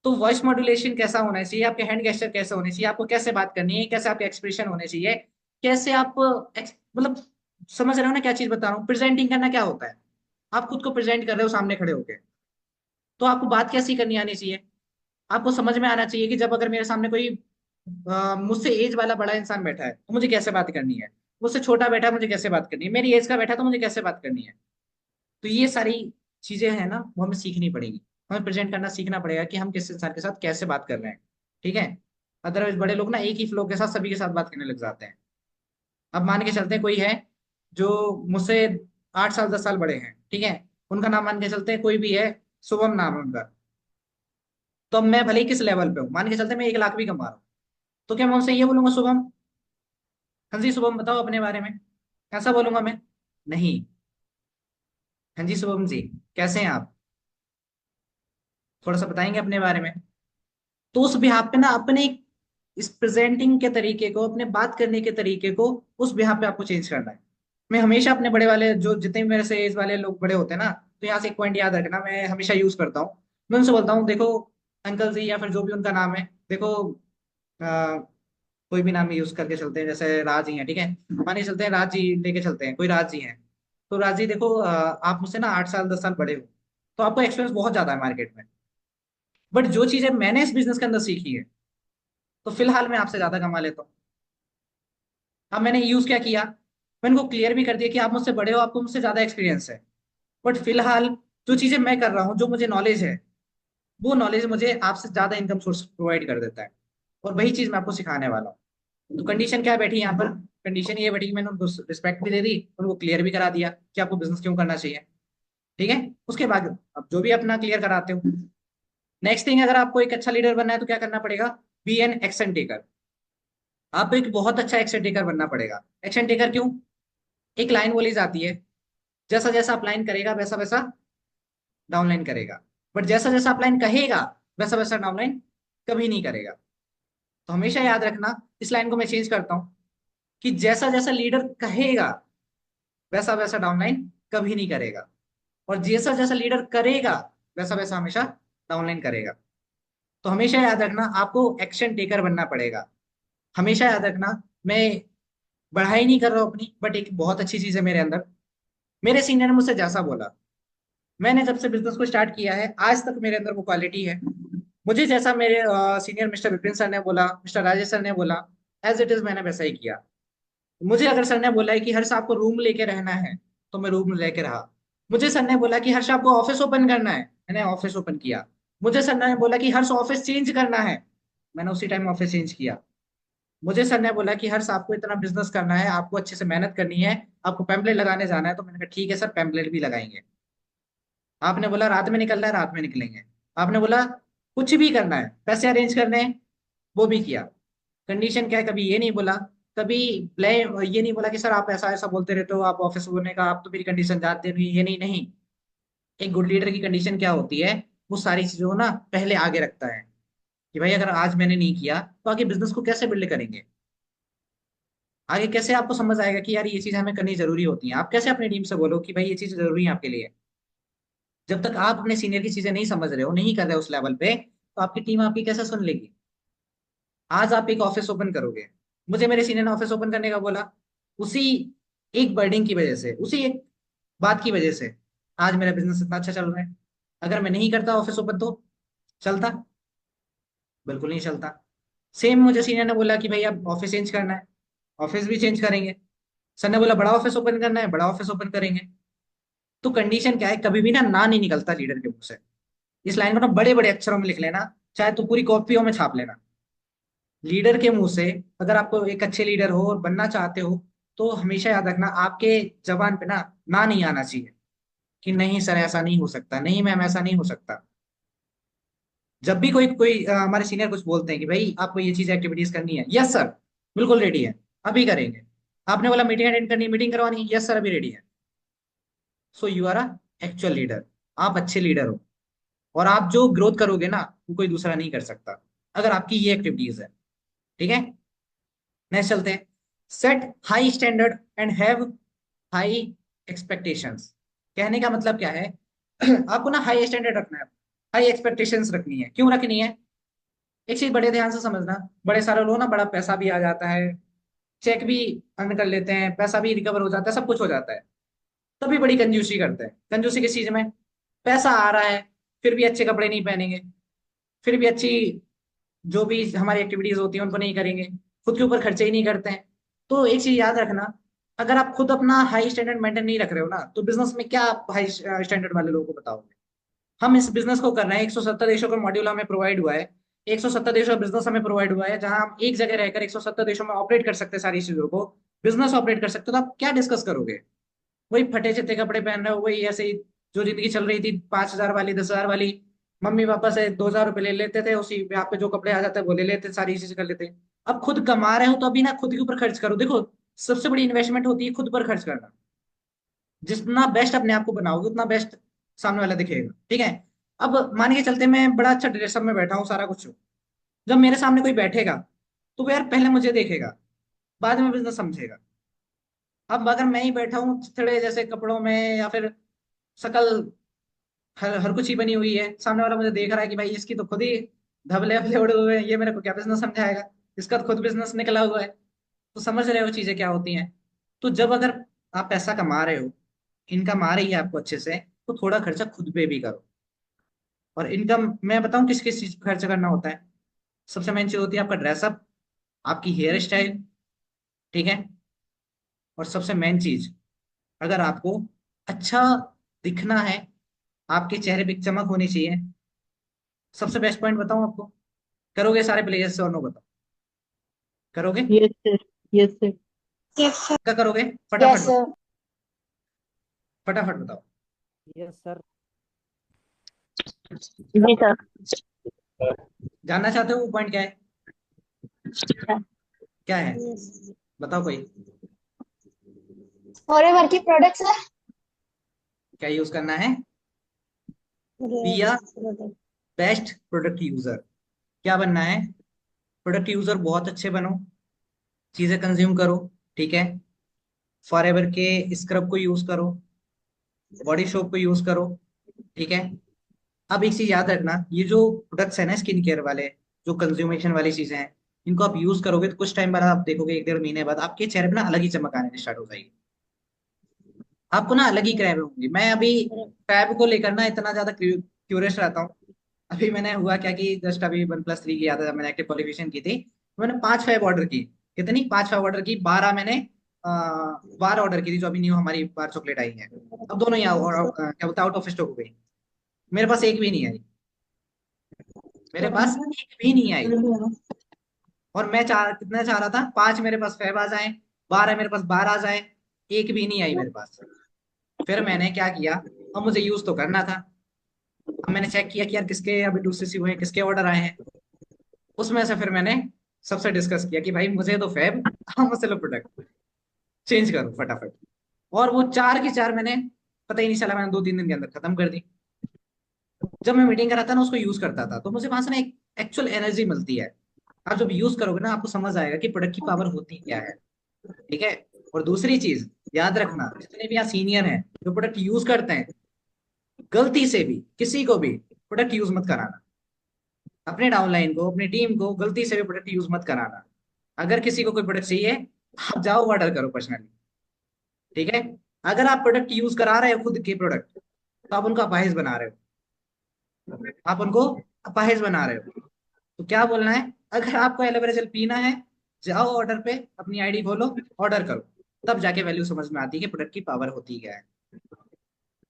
तो वॉइस मॉड्यूलेशन कैसा होना चाहिए, आपके हैंड गेस्चर कैसे होने चाहिए, आपको कैसे बात करनी है, कैसे आपके एक्सप्रेशन होने चाहिए, कैसे आप मतलब समझ रहे हो ना क्या चीज बता रहा हूँ? प्रेजेंटिंग करना क्या होता है? आप खुद को प्रेजेंट कर रहे हो सामने खड़े होके, तो आपको बात कैसी करनी आनी चाहिए? आपको समझ में आना चाहिए कि जब अगर मेरे सामने कोई मुझसे एज वाला बड़ा इंसान बैठा है तो मुझे कैसे बात करनी है, मुझसे छोटा बैठा है मुझे कैसे बात करनी है, मेरी एज का बैठा है तो मुझे कैसे बात करनी है। तो ये सारी चीजें हैं ना, वो हमें सीखनी पड़ेगी। हमें प्रेजेंट करना सीखना पड़ेगा कि हम किस इंसान के साथ कैसे बात कर रहे हैं, ठीक है? अदरवाइज बड़े लोग ना एक ही फ्लो के साथ सभी के साथ बात करने लग जाते हैं। अब मान के चलते हैं कोई है जो मुझसे 8 साल 10 साल बड़े हैं, ठीक है, उनका नाम मान के चलते हैं, कोई भी है, शुभम नाम है उनका। तो अब मैं भले ही किस लेवल पे हूँ, मान के चलते हैं मैं 1 लाख भी कमा रहा हूँ, तो क्या मैं उनसे ये बोलूंगा शुभम, हाँ जी शुभम बताओ अपने बारे में, ऐसा बोलूंगा मैं? नहीं। हाँ जी शुभम जी, कैसे हैं आप, थोड़ा सा बताएंगे अपने बारे में? तो उस बिहाफ पे ना अपने इस प्रेजेंटिंग के तरीके को, अपने बात करने के तरीके को, उस बिहाफ पे आपको चेंज करना है। मैं हमेशा अपने बड़े वाले, जो जितने भी मेरे से एज वाले लोग बड़े होते हैं ना, तो यहाँ से एक पॉइंट याद रखना, मैं हमेशा यूज करता हूँ। मैं उनसे बोलता हूँ, देखो अंकल जी, या फिर जो भी उनका नाम है, देखो कोई भी नाम यूज करके चलते हैं, जैसे राज जी हैं, ठीक है, मानिए चलते हैं राज जी लेके चलते हैं, कोई राज जी हैं। तो राज जी देखो, आप मुझसे ना 8 साल 10 साल बड़े हो, तो आपको एक्सपीरियंस बहुत ज्यादा है मार्केट में, बट जो चीजें मैंने इस बिजनेस के अंदर सीखी है, तो फिलहाल मैं आपसे ज्यादा कमा लेता हूँ। अब मैंने यूज क्या किया, मैंने उनको क्लियर भी कर दिया कि आप मुझसे बड़े हो, आपको मुझसे ज्यादा एक्सपीरियंस है, बट फिलहाल जो चीजें मैं कर रहा हूँ, जो मुझे नॉलेज है, वो नॉलेज मुझे आपसे ज्यादा इनकम सोर्स प्रोवाइड कर देता है, और वही चीज मैं आपको सिखाने वाला हूँ। तो कंडीशन क्या बैठी यहाँ पर, कंडीशन ये बैठी कि मैंने उनको रिस्पेक्ट भी दे दी, उनको क्लियर भी करा दिया कि आपको बिजनेस क्यों करना चाहिए, ठीक है। उसके बाद अब जो भी अपना क्लियर कराते हो, नेक्स्ट थिंग, अगर आपको एक अच्छा लीडर बनना है तो क्या करना पड़ेगा, बी एन एक्शन टेकर। आपको एक बहुत अच्छा एक्शन टेकर बनना पड़ेगा। एक्शन टेकर क्यों, एक लाइन बोली जाती है, जैसा जैसा आप लाइन करेगा वैसा वैसा डाउनलाइन करेगा, बट जैसा जैसा आप लाइन कहेगा वैसा वैसा डाउनलाइन कभी नहीं करेगा। तो हमेशा याद रखना, इस लाइन को मैं चेंज करता हूं कि जैसा जैसा लीडर कहेगा वैसा वैसा डाउनलाइन कभी नहीं करेगा, और जैसा जैसा लीडर करेगा वैसा वैसा हमेशा डाउनलाइन करेगा। तो हमेशा याद रखना, आपको एक्शन टेकर बनना पड़ेगा। हमेशा याद रखना, मैं बढ़ाई नहीं कर रहा हूं अपनी, बट एक बहुत अच्छी चीज है मेरे अंदर, मेरे सीनियर ने मुझसे जैसा बोला, मैंने जब से बिजनेस को स्टार्ट किया है आज तक मेरे अंदर वो क्वालिटी है। मुझे जैसा मेरे सीनियर मिस्टर विपिन सर ने बोला, मिस्टर राजेश सर ने बोला, एज इट इज मैंने वैसा ही किया। मुझे अगर सर ने बोला है कि हर्ष आपको रूम लेके रहना है, तो मैं रूम लेके रहा। मुझे सर ने बोला कि हर्ष आपको ऑफिस ओपन करना है, मैंने ऑफिस ओपन किया। मुझे सर ने बोला कि हर्ष ऑफिस चेंज करना है, मैंने उसी टाइम ऑफिस चेंज किया। मुझे सर ने बोला कि हर्ष आपको इतना बिजनेस करना है, आपको अच्छे से मेहनत करनी है, आपको पैम्पलेट लगाने जाना है, तो मैंने कहा ठीक है सर, पैम्पलेट भी लगाएंगे। आपने बोला रात में निकलना है, रात में निकलेंगे। आपने बोला कुछ भी करना है, पैसे अरेंज करने हैं, वो भी किया। कंडीशन क्या है, कभी ये नहीं बोला, कभी ब्लेम ये नहीं बोला कि सर आप ऐसा ऐसा बोलते रहते हो, आप ऑफिस बोलने का, आप तो मेरी कंडीशन जानते नहीं, ये नहीं नहीं। एक गुड लीडर की कंडीशन क्या होती है, वो सारी चीजों को ना पहले आगे रखता है, कि भाई अगर आज मैंने नहीं किया तो आगे बिजनेस को कैसे बिल्ड करेंगे, आगे कैसे आपको समझ आएगा कि यार ये चीज हमें करनी जरूरी होती है। आप कैसे अपनी टीम से बोलो कि भाई ये चीज जरूरी है आपके लिए, जब तक आप अपने सीनियर की चीजें नहीं समझ रहे हो, नहीं कर रहे हो उस लेवल पे, तो आपकी टीम आपकी कैसे सुन लेगी। आज आप एक ऑफिस ओपन करोगे, मुझे मेरे सीनियर ने ऑफिस ओपन करने का बोला, उसी एक वर्डिंग की वजह से, उसी एक बात की वजह से आज मेरा बिजनेस इतना अच्छा चल रहा है। अगर मैं नहीं करता ऑफिस ओपन तो चलता, बिल्कुल नहीं चलता। सेम मुझे सीनियर ने बोला कि भाई अब ऑफिस चेंज करना है, ऑफिस भी चेंज करेंगे। सर ने बोला बड़ा ऑफिस ओपन करना है, बड़ा ऑफिस ओपन करेंगे। तो कंडीशन क्या है, कभी भी ना नहीं निकलता लीडर के मुंह से। इस लाइन को ना बड़े बड़े अक्षरों में लिख लेना, चाहे तो पूरी कॉपियों में छाप लेना। लीडर के मुंह से, अगर आपको एक अच्छे लीडर हो और बनना चाहते हो, तो हमेशा याद रखना, आपके जबान पे ना नहीं आना चाहिए कि नहीं सर ऐसा नहीं हो सकता, नहीं मैम ऐसा नहीं हो सकता। जब भी कोई कोई हमारे सीनियर कुछ बोलते हैं कि भाई आपको ये चीज एक्टिविटीज करनी है, यस सर बिल्कुल रेडी है, अभी करेंगे। आपने बोला मीटिंग अटेंड करनी है, मीटिंग करवानी है, यस सर अभी रेडी है। So you are a actual leader, आप अच्छे लीडर हो, और आप जो ग्रोथ करोगे ना, वो कोई दूसरा नहीं कर सकता, अगर आपकी ये एक्टिविटीज है, ठीक है। नेक्स्ट चलते हैं, set high standard and have high expectations. कहने का मतलब क्या है, आपको ना हाई स्टैंडर्ड रखना है, हाई एक्सपेक्टेशंस रखनी है। क्यों रखनी है, एक चीज बड़े ध्यान से समझना, बड़े सारे लोग ना बड़ा पैसा भी आ जाता है, चेक भी अर्न कर लेते हैं, पैसा भी रिकवर हो जाता है, सब कुछ हो जाता है, तभी बड़ी कंजूसी करते हैं। कंजूसी किस चीज में, पैसा आ रहा है फिर भी अच्छे कपड़े नहीं पहनेंगे, फिर भी अच्छी जो भी हमारी एक्टिविटीज होती हैं उनको नहीं करेंगे, खुद के ऊपर खर्चे ही नहीं करते हैं। तो एक चीज याद रखना, अगर आप खुद अपना हाई स्टैंडर्ड मेंटेन नहीं रख रहे हो ना, तो बिजनेस में क्या आप हाई स्टैंडर्ड वाले लोगों को बताओगे। हम इस बिजनेस को कर रहे हैं, 170 देशों का मॉड्यूल हमें प्रोवाइड हुआ है, 170 देशों का बिजनेस हमें प्रोवाइड हुआ है, जहां हम एक जगह रहकर 170 देशों में ऑपरेट कर सकते हैं सारी चीजों को, बिजनेस ऑपरेट कर सकते हो, तो आप क्या डिस्कस करोगे? वही फटे चिट्टे कपड़े पहन रहे हो, वही ऐसे ही जो जिंदगी चल रही थी 5,000 वाली, 10,000 वाली। मम्मी पापा से 2,000 रुपये ले लेते थे, उसी पे आप पे जो कपड़े आ जाते हैं वो ले लेते, सारी चीजें कर लेते। अब खुद कमा रहे हो तो अभी ना खुद के ऊपर खर्च करो। देखो, सबसे बड़ी इन्वेस्टमेंट होती है खुद पर खर्च करना। जितना बेस्ट अपने आप को बनाओगे उतना बेस्ट सामने वाला दिखेगा, ठीक है? अब मान के चलते मैं बड़ा अच्छा ड्रेसअप में बैठा हूँ, सारा कुछ हूँ। जब मेरे सामने कोई बैठेगा तो वो यार पहले मुझे देखेगा, बाद में बिजनेस समझेगा। अब अगर मैं ही बैठा हूँ थोड़े जैसे कपड़ों में, या फिर शकल हर कुछ ही बनी हुई है, सामने वाला मुझे देख रहा है कि भाई इसकी तो खुद ही धबले वबले उड़े हुए हैं, ये मेरे को क्या बिजनेस समझाएगा, इसका तो खुद बिजनेस निकला हुआ है। तो समझ रहे हो चीजें क्या होती हैं? तो जब अगर आप पैसा कमा रहे हो, इनकम आ रही है आपको अच्छे से, तो थोड़ा खर्चा खुद पे भी करो। और इनकम मैं बताऊं किस किस चीज पे खर्चा करना होता है। सबसे मेन चीज होती है आपका ड्रेसअप, आपकी हेयर स्टाइल, ठीक है? और सबसे मेन चीज, अगर आपको अच्छा दिखना है, आपके चेहरे पे एक चमक होनी चाहिए। सबसे बेस्ट पॉइंट बताऊं आपको? करोगे सारे प्लेयर्स से और नो? बताओ, करोगे? Yes sir. Yes sir. Yes sir. क्या करोगे? फटाफट यस बताओ, सर। फटाफट बताओ। Yes sir. जी सर। जानना चाहते हो वो पॉइंट क्या है? क्या है? बताओ कोई। फॉरएवर की प्रोडक्ट सर। क्या यूज करना है? बी या बेस्ट प्रोडक्ट यूजर। क्या बनना है? प्रोडक्ट यूजर बहुत अच्छे बनो, चीजें कंज्यूम करो, ठीक है? फॉरएवर के स्क्रब को यूज करो, बॉडी सोप को यूज करो, ठीक है? अब एक चीज याद रखना, ये जो प्रोडक्ट्स है ना स्किन केयर वाले, जो कंज्यूमेशन वाली चीजें हैं, इनको आप यूज करोगे तो कुछ टाइम बाद आप देखोगे, 1 1.5 महीने बाद आपके चेहरे पे ना अलग ही चमक आने स्टार्ट हो जाएगी। आपको ना अलग ही क्रैब होंगी। मैं अभी फैब को लेकर ना इतना ज्यादा क्यूरियस रहता हूँ। अभी मैंने हुआ क्या कि जस्ट अभी वन प्लस 3 की आता था, मैंने एक्टिव क्वालिफिकेशन की थी, तो मैंने 5 फैब ऑर्डर की। कितनी? 5 फैब ऑर्डर की, 12 मैंने बार ऑर्डर की थी, जो अभी न्यू हमारी बार चॉकलेट आई है। अब दोनों ही क्या बोलते हैं, आउट ऑफ स्टॉक हो गई। मेरे पास एक भी नहीं आई, मेरे पास एक भी नहीं आई। और मैं कितना चाह रहा था, 5 मेरे पास फैब आ जाए, 12 मेरे पास बार आ जाए, एक भी नहीं आई मेरे पास। फिर मैंने क्या किया, अब मुझे यूज तो करना था। अब मैंने चेक किया कि यार किसके अभी दूसरे सी हुए हैं, किसके ऑर्डर आए हैं। उसमें से फिर मैंने सबसे डिस्कस किया कि भाई मुझे तो फैब, हाँ मुझसे लो प्रोडक्ट चेंज करो फटाफट। और वो 4 की 4 मैंने, पता ही नहीं चला, मैंने 2 3 दिन के अंदर खत्म कर दी। जब मैं मीटिंग कर रहा था ना, उसको यूज करता था, तो मुझे वहां से ना एक एक्चुअल एनर्जी मिलती है। आप जब यूज करोगे ना, आपको समझ आएगा कि प्रोडक्ट की पावर होती क्या है, ठीक है? और दूसरी चीज याद रखना, जितने भी यहाँ सीनियर हैं जो प्रोडक्ट यूज करते हैं, गलती से भी किसी को भी प्रोडक्ट यूज मत कराना। अपने डाउनलाइन को, अपनी टीम को गलती से भी प्रोडक्ट यूज मत कराना। अगर किसी को कोई प्रोडक्ट चाहिए, आप जाओ ऑर्डर करो पर्सनली, ठीक है? अगर आप प्रोडक्ट यूज करा रहे हो खुद के प्रोडक्ट, तो आप उनको अपाहिज बना रहे हो, आप उनको अपाहिज बना रहे हो। तो क्या बोलना है, अगर आपको एलोवेरा जेल पीना है, जाओ ऑर्डर पे, अपनी आईडी खोलो, ऑर्डर करो। तब जाके वैल्यू समझ में आती है कि प्रोडक्ट की पावर होती क्या है।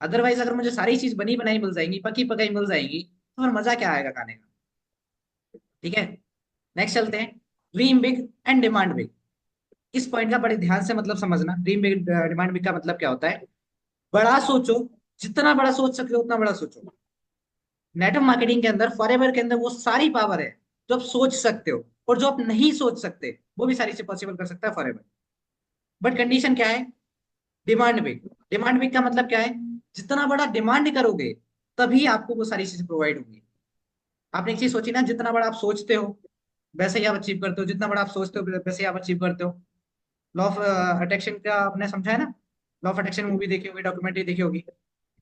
अदरवाइज अगर मुझे सारी चीज बनी बनाई मिल जाएंगी, पकी पकाई मिल जाएंगी, तो फिर मजा क्या आएगा खाने का? ठीक है, नेक्स्ट चलते हैं। Dream big and demand big. इस पॉइंट का बड़े ध्यान से मतलब समझना। ड्रीम बिग डिमांड बिग का मतलब क्या होता है? बड़ा सोचो, जितना बड़ा सोच सके उतना बड़ा सोचो। नेटवर्क मार्केटिंग के अंदर, फॉरएवर के अंदर वो सारी पावर है जो आप सोच सकते हो, और जो आप नहीं सोच सकते वो भी सारी चीज पॉसिबल कर सकता है फॉरएवर। बट कंडीशन क्या है? Demand big. डिमांड बिग का मतलब क्या है? जितना बड़ा डिमांड करोगे, तभी आपको वो सारी चीजें प्रोवाइड होंगी। आपने एक चीज सोची ना, जितना बड़ा आप सोचते हो वैसे ही आप अचीव करते हो, जितना बड़ा आप सोचते हो वैसे ही आप अचीव करते हो। लॉ ऑफ अट्रैक्शन का आपने समझा है ना? लॉ ऑफ अट्रैक्शन मूवी देखी होगी, डॉक्यूमेंट्री देखी होगी।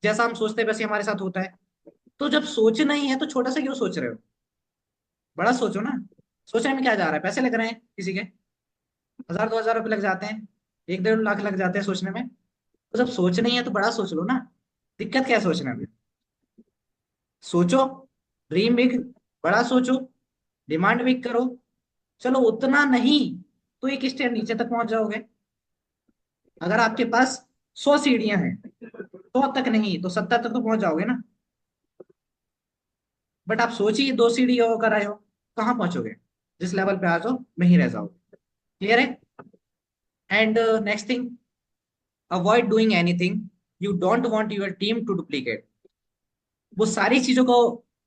जैसा हम सोचते हैं वैसे ही हमारे साथ होता है। तो जब सोचना ही है तो छोटा सा क्यों सोच रहे हो? बड़ा सोचो ना। सोचने में क्या जा रहा है? पैसे लग रहे हैं किसी के, 1,000 2,000 रुपये लग जाते हैं, 1 1.5 लाख लग जाते हैं सोचने में। तो जब सोचना ही है तो बड़ा सोच लो ना। दिक्कत क्या है सोचने में? सोचो, ड्रीम बिग, बड़ा सोचो, डिमांड बिग करो। चलो उतना नहीं तो एक स्टेप नीचे तक पहुंच जाओगे। अगर आपके पास 100 सीढ़ियां हैं, 100 तक नहीं तो 70 तक तो पहुंच जाओगे ना। बट आप सोचिए, 2 सीढ़ी होकर आए हो, कहाँ पहुंचोगे? जिस लेवल पे आ जाओ वहीं रह जाओगे। क्लियर है? And next thing, avoid doing anything you don't want your team to duplicate. वो सारी चीजों को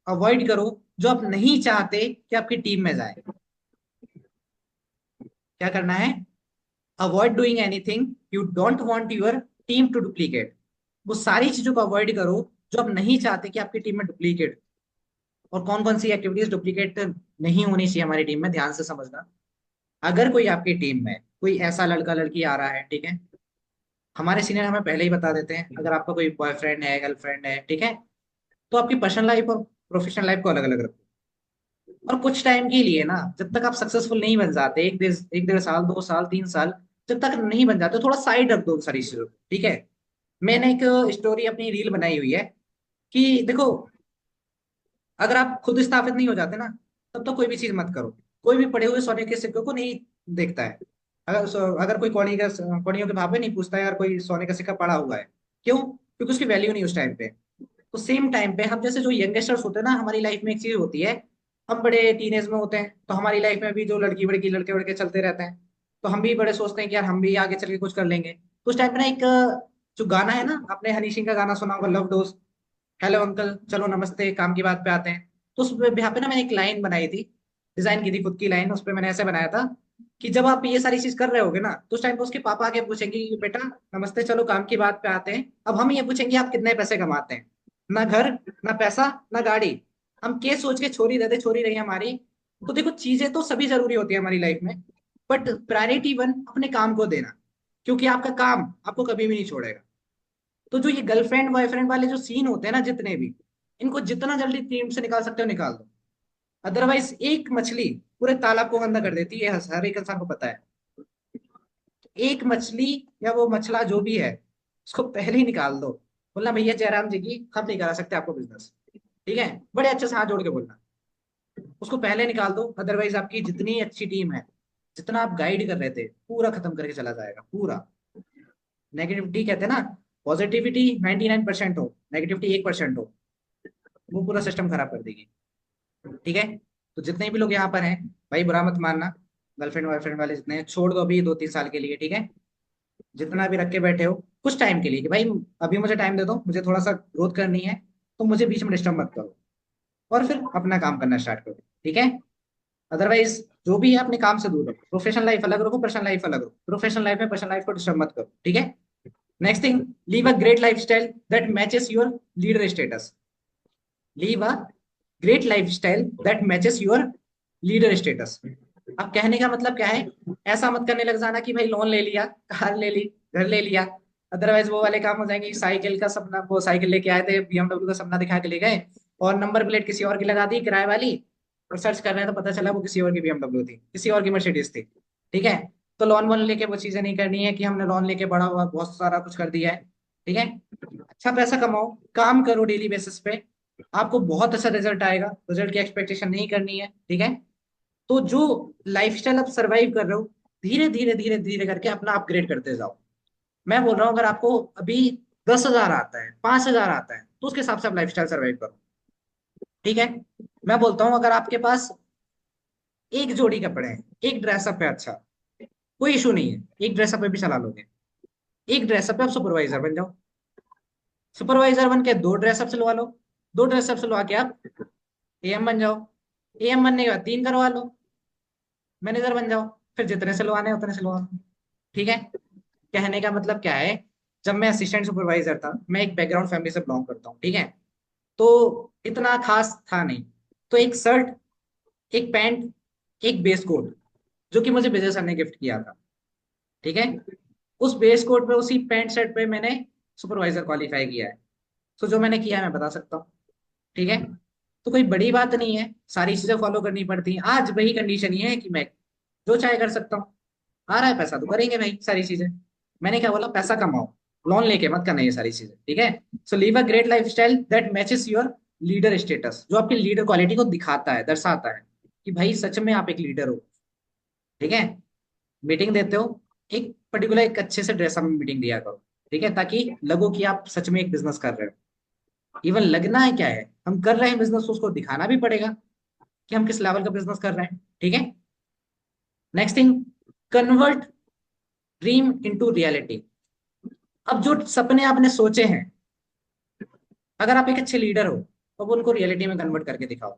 अवॉइड करो जो आप नहीं चाहते कि आपकी टीम में जाए। क्या करना है? Avoid doing anything you don't want your team to duplicate. वो सारी चीजों को अवॉइड करो जो आप नहीं चाहते कि आपकी टीम में डुप्लीकेट। और कौन कौन सी एक्टिविटीज डुप्लीकेट नहीं होनी चाहिए हमारी टीम में, ध्यान से समझना। अगर कोई आपकी टीम में कोई ऐसा लड़का लड़की आ रहा है, ठीक है, हमारे सीनियर हमें पहले ही बता देते हैं, अगर आपका कोई बॉयफ्रेंड है, गर्लफ्रेंड है, ठीक है, तो आपकी पर्सनल लाइफ और प्रोफेशनल लाइफ को अलग अलग रखो। और कुछ टाइम के लिए ना, जब तक आप सक्सेसफुल नहीं बन जाते, एक डेढ़ साल, 2 साल, 3 साल, जब तक नहीं बन जाते, थोड़ा साइड रख दो सारी चीजों को, ठीक है। मैंने एक स्टोरी अपनी रील बनाई हुई है कि देखो, अगर आप खुद स्थापित नहीं हो जाते ना, तब तो कोई भी चीज मत करो। कोई भी पड़े हुए सोने के सिक्के को नहीं देखता है। अगर कोई कौड़ियों के भाव में नहीं पूछता है अगर कोई सोने का सिक्का पड़ा हुआ है। क्यों? क्योंकि उसकी वैल्यू नहीं उस टाइम पे। तो सेम टाइम पे हम जैसे जो यंगस्टर्स होते हैं ना, हमारी लाइफ में एक चीज होती है, हम बड़े टीनेज में होते हैं, तो हमारी लाइफ में भी जो लड़की वड़की लड़के वड़के चलते रहते हैं, तो हम भी बड़े सोचते हैं कि यार हम भी आगे चल के कुछ कर लेंगे। तो उस टाइम पे ना एक जो गाना है ना, आपने हनी सिंह का गाना सुना होगा, लव डोज, हेलो अंकल चलो नमस्ते काम की बात पे आते हैं। तो उस यहाँ पे ना मैंने एक लाइन बनाई थी, डिजाइन की थी खुद की लाइन, उस पे मैंने ऐसे बनाया था कि जब आप ये सारी चीज कर रहे होगे ना, तो उस टाइम पे उसके पापा आके पूछेंगे कि बेटा नमस्ते चलो काम की बात पे आते हैं, अब हम ये पूछेंगे आप कितने पैसे कमाते हैं। ना घर, ना पैसा, ना गाड़ी, हम के सोच के छोरी दे दे, छोरी रही हमारी। तो देखो, चीजें तो सभी जरूरी होती है हमारी लाइफ में, बट प्रायोरिटी वन अपने काम को देना, क्योंकि आपका काम आपको कभी भी नहीं छोड़ेगा। तो जो ये गर्लफ्रेंड बॉयफ्रेंड वाले जो सीन होते हैं ना, जितने भी, इनको जितना जल्दी टीम से निकाल सकते हो निकाल दो। अदरवाइज एक मछली पूरे तालाब को गंदा कर देती है, हर एक इंसान को पता है। एक मछली या वो मछला जो भी है, उसको पहले ही निकाल दो। बोलना भैया जयराम जी की हम नहीं करा सकते आपको बिजनेस, ठीक है, बड़े अच्छे से हाथ जोड़ के बोलना, उसको पहले निकाल दो। अदरवाइज आपकी जितनी अच्छी टीम है, जितना आप गाइड कर रहे थे, पूरा खत्म करके चला जाएगा पूरा। नेगेटिविटी कहते हैं ना, पॉजिटिविटी 99% हो, नेगेटिविटी 1% हो, वो पूरा सिस्टम खराब कर देगी, ठीक है। तो जितने भी लोग यहाँ पर हैं, भाई बुरा मत मानना, गर्लफ्रेंड बॉयफ्रेंड वाले जितने हैं छोड़ दो अभी 2-3 साल के लिए, ठीक है। जितना भी रख के बैठे हो कुछ टाइम के लिए कि भाई अभी मुझे टाइम दे दो, मुझे थोड़ा सा ग्रोथ करनी है, तो मुझे बीच में डिस्टर्ब मत करो, और फिर अपना काम करना स्टार्ट करो, ठीक है। अदरवाइज जो भी है अपने काम से दूर रहो, प्रोफेशनल लाइफ अलग रखो, पर्सनल लाइफ अलग रखो, प्रोफेशनल लाइफ में पर्सनल लाइफ को डिस्टर्ब मत करो, ठीक है। Next thing, leave a great life style that matches your leader status. Leave a great life style that matches your leader status. अब कहने का मतलब क्या है? ऐसा मत करने लग जाना कि भाई लोन ले लिया, कार ले ली, घर ले लिया, अदरवाइज वो वाले काम हो जाएंगे कि साइकिल का सपना, वो साइकिल लेके आए थे, बीएमडब्ल्यू का सपना दिखा के ले गए, और नंबर प्लेट किसी और की लगा दी किराए वाली, और सर्च कर रहे हैं तो पता चला वो किसी और की बीएमडब्ल्यू थी, किसी और की मर्सिडीज थी, ठीक है। तो लोन वोन लेके वो चीजें नहीं करनी है कि हमने लोन लेके बड़ा हुआ बहुत सारा कुछ कर दिया है, ठीक है। अच्छा पैसा कमाओ, काम करो डेली बेसिस पे, आपको बहुत अच्छा रिजल्ट आएगा, रिजल्ट की एक्सपेक्टेशन नहीं करनी है, ठीक है। तो जो लाइफस्टाइल आप सरवाइव कर रहे हो, धीरे धीरे धीरे धीरे करके अपना अपग्रेड करते जाओ। मैं बोल रहा हूँ अगर आपको अभी 10,000 आता है, 5,000 आता है, तो उसके हिसाब से आप लाइफस्टाइल सरवाइव करो, ठीक है। मैं बोलता हूँ अगर आपके पास एक जोड़ी कपड़े हैं, एक ड्रेसअप है, अच्छा कोई इशू नहीं है, एक ड्रेसअप पे भी चला लोगे। एक ड्रेसअप पे आप सुपरवाइजर बन जाओ, सुपरवाइजर बन के 2 ड्रेसअप सिलवा लो, 2 ड्रेसअप सिलवा के आप एएम बन जाओ, एएम बनने के बाद 3 करवा लो, मैनेजर बन जाओ, फिर जितने सिलवाने हैं उतने सिलवा लो, ठीक है। कहने का मतलब क्या है, जब मैं असिस्टेंट सुपरवाइजर था, मैं एक बैकग्राउंड फैमिली से बिलोंग करता हूँ, ठीक है, तो इतना खास था नहीं। तो एक शर्ट, एक पैंट, एक बेस कोट, जो कि मुझे विजय सर ने गिफ्ट किया था, ठीक है, उस बेस कोट पे, उसी पैंट शर्ट पे मैंने सुपरवाइजर क्वालिफाई किया है। तो जो मैंने किया है मैं बता सकता हूँ, ठीक है। तो कोई बड़ी बात नहीं है, सारी चीजें फॉलो करनी पड़ती हैं। आज वही कंडीशन ये है कि मैं जो चाहे कर सकता हूँ, आ रहा है पैसा तो करेंगे भाई सारी चीजें। मैंने क्या बोला? पैसा कमाओ, लोन लेके मत करना ये सारी चीजें, ठीक है। So leave a great life style that matches your leader status, जो आपकी लीडर क्वालिटी को दिखाता है, दर्शाता है कि भाई सच में आप एक लीडर हो, ठीक है। मीटिंग देते हो, एक पर्टिकुलर एक अच्छे से ड्रेसअप में मीटिंग दिया करो, ठीक है, ताकि लगो कि आप सच में एक बिजनेस कर रहे हो। इवन लगना है क्या है, हम कर रहे हैं बिजनेस, तो उसको दिखाना भी पड़ेगा कि हम किस लेवल का बिजनेस कर रहे हैं, ठीक है। Next thing, convert dream into reality. अब जो सपने आपने सोचे हैं, अगर आप एक अच्छे लीडर हो तो वो उनको रियलिटी में कन्वर्ट करके दिखाओ।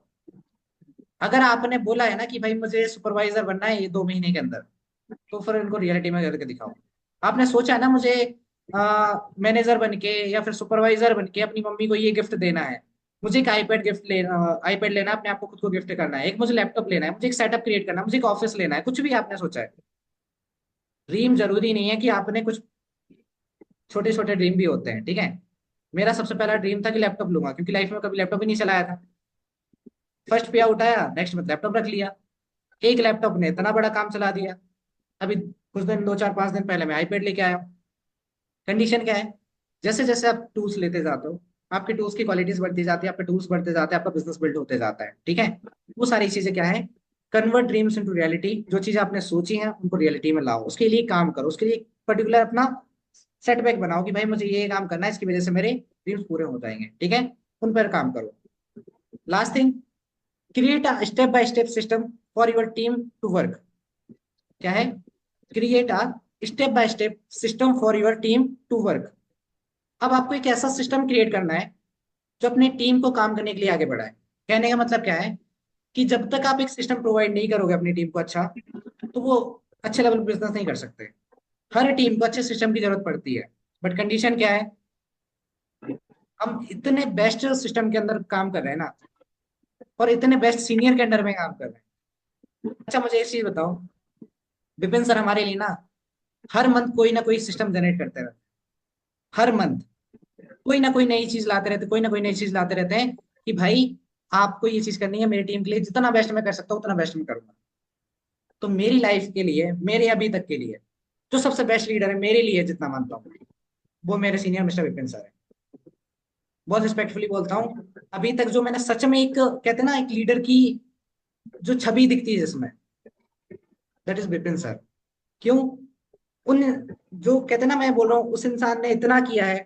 अगर आपने बोला है ना कि भाई मुझे सुपरवाइजर बनना है ये 2 महीने के अंदर, तो फिर उनको रियलिटी में करके दिखाओ। आपने सोचा है ना मुझे मैनेजर बन के या फिर सुपरवाइजर बन के अपनी मम्मी को ये गिफ्ट देना है, मुझे एक आईपैड लेना है, अपने आप को खुद को गिफ्ट करना है, एक मुझे लैपटॉप लेना है, मुझे एक सेटअप क्रिएट करना है, मुझे एक ऑफिस लेना है, कुछ भी आपने सोचा है। ड्रीम जरूरी नहीं है कि आपने कुछ, छोटे छोटे ड्रीम भी होते हैं, ठीक है। मेरा सबसे पहला ड्रीम था कि लैपटॉप लूंगा, क्योंकि लाइफ में कभी लैपटॉप ही नहीं चलाया था। फर्स्ट पे उठाया, नेक्स्ट में लैपटॉप रख लिया। एक लैपटॉप ने इतना बड़ा काम चला दिया। अभी कुछ दिन, 2 4 5 दिन पहले मैं आईपैड लेके आया हूँ। कंडीशन क्या है, जैसे जैसे आप टूल्स लेते जाते हो, आपके टूल्स की क्वालिटीज बढ़ती जाती है, आपके टूल्स बढ़ते जाते हैं, आपका बिजनेस बिल्ड होते जाता है, ठीक है। वो सारी चीजें क्या है, कन्वर्ट ड्रीम्स इनटू रियलिटी। जो चीजें आपने सोची हैं उनको रियलिटी में लाओ, उसके लिए काम करो, उसके लिए पर्टिकुलर अपना सेटबैक बनाओ कि भाई मुझे ये काम करना है, इसकी वजह से मेरे ड्रीम्स पूरे हो जाएंगे, ठीक है। उन पर काम करो। Last thing, create a step by step system for your team to work. क्या है, create a step by step system for your team to work. अब आपको एक ऐसा सिस्टम क्रिएट करना है जो अपनी टीम को काम करने के लिए आगे बढ़ाए। कहने का मतलब क्या है कि जब तक आप एक सिस्टम प्रोवाइड नहीं करोगे अपनी टीम को अच्छा, तो वो अच्छे लेवल पे बिजनेस नहीं कर सकते। हर टीम को अच्छे सिस्टम की जरूरत पड़ती है, बट कंडीशन क्या है, हम इतने बेस्ट सिस्टम के अंदर काम कर रहे हैं ना, और इतने बेस्ट सीनियर के अंडर में काम कर रहे हैं। अच्छा मुझे एक चीज बताओ, विपिन सर हमारे लिए ना हर मंथ कोई ना कोई सिस्टम जनरेट करते रहते हैं। हर मंथ कोई ना कोई नई चीज लाते रहते, कोई ना कोई नई चीज लाते रहते हैं कि भाई आपको ये चीज करनी है, मेरी टीम के लिए जितना बेस्ट मैं कर सकता हूँ उतना बेस्ट मैं करूंगा। तो मेरी लाइफ के लिए, मेरे अभी तक के लिए जो सबसे बेस्ट लीडर है मेरे लिए, जितना मानता हूँ, वो मेरे सीनियर मिस्टर विपिन सर है। बहुत रिस्पेक्टफुली बोलता हूँ, अभी तक जो मैंने सच में एक, कहते हैं ना एक लीडर की जो छवि दिखती है जिसमें, दैट इज विपिन सर। क्यों, उन, जो कहते हैं ना, मैं बोल रहा हूँ उस इंसान ने इतना किया है,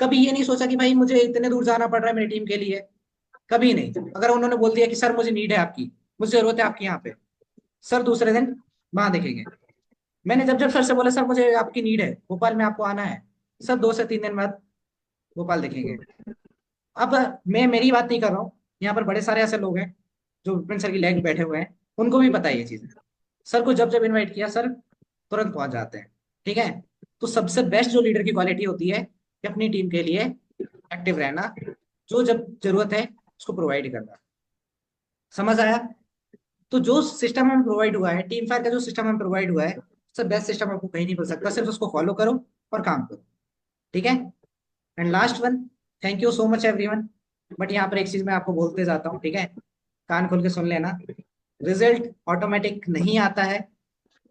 कभी ये नहीं सोचा कि भाई मुझे इतने दूर जाना पड़ रहा है मेरी टीम के लिए। कभी नहीं। अगर उन्होंने बोल दिया कि सर मुझे नीड है आपकी, मुझे जरूरत है आपकी यहाँ पे, सर दूसरे दिन वहां देखेंगे। मैंने जब जब सर से बोला सर मुझे आपकी नीड है, भोपाल में आपको आना है, सर 2 से 3 दिन बाद भोपाल देखेंगे। अब मैं मेरी बात नहीं कर रहा हूँ, यहाँ पर बड़े सारे ऐसे लोग हैं जो विपिन सर की लैग बैठे हुए हैं, उनको भी पता है ये चीज। सर को जब जब इनवाइट किया सर तुरंत पहुंच जाते हैं, ठीक है। तो सबसे बेस्ट जो लीडर की क्वालिटी होती है कि अपनी टीम के लिए एक्टिव रहना, जो जब जरूरत है उसको प्रोवाइड करना। समझ आया। तो जो सिस्टम हमें प्रोवाइड हुआ है, टीम फायर का जो सिस्टम हमें प्रोवाइड हुआ है, सबसे बेस्ट सिस्टम आपको कहीं नहीं मिल सकता, सिर्फ उसको फॉलो करो और काम करो, ठीक है। And last one, thank you so much everyone. But यहाँ पर एक चीज मैं आपको बोलते जाता हूँ, ठीक है, कान खोल के सुन लेना। रिजल्ट ऑटोमेटिक नहीं आता है,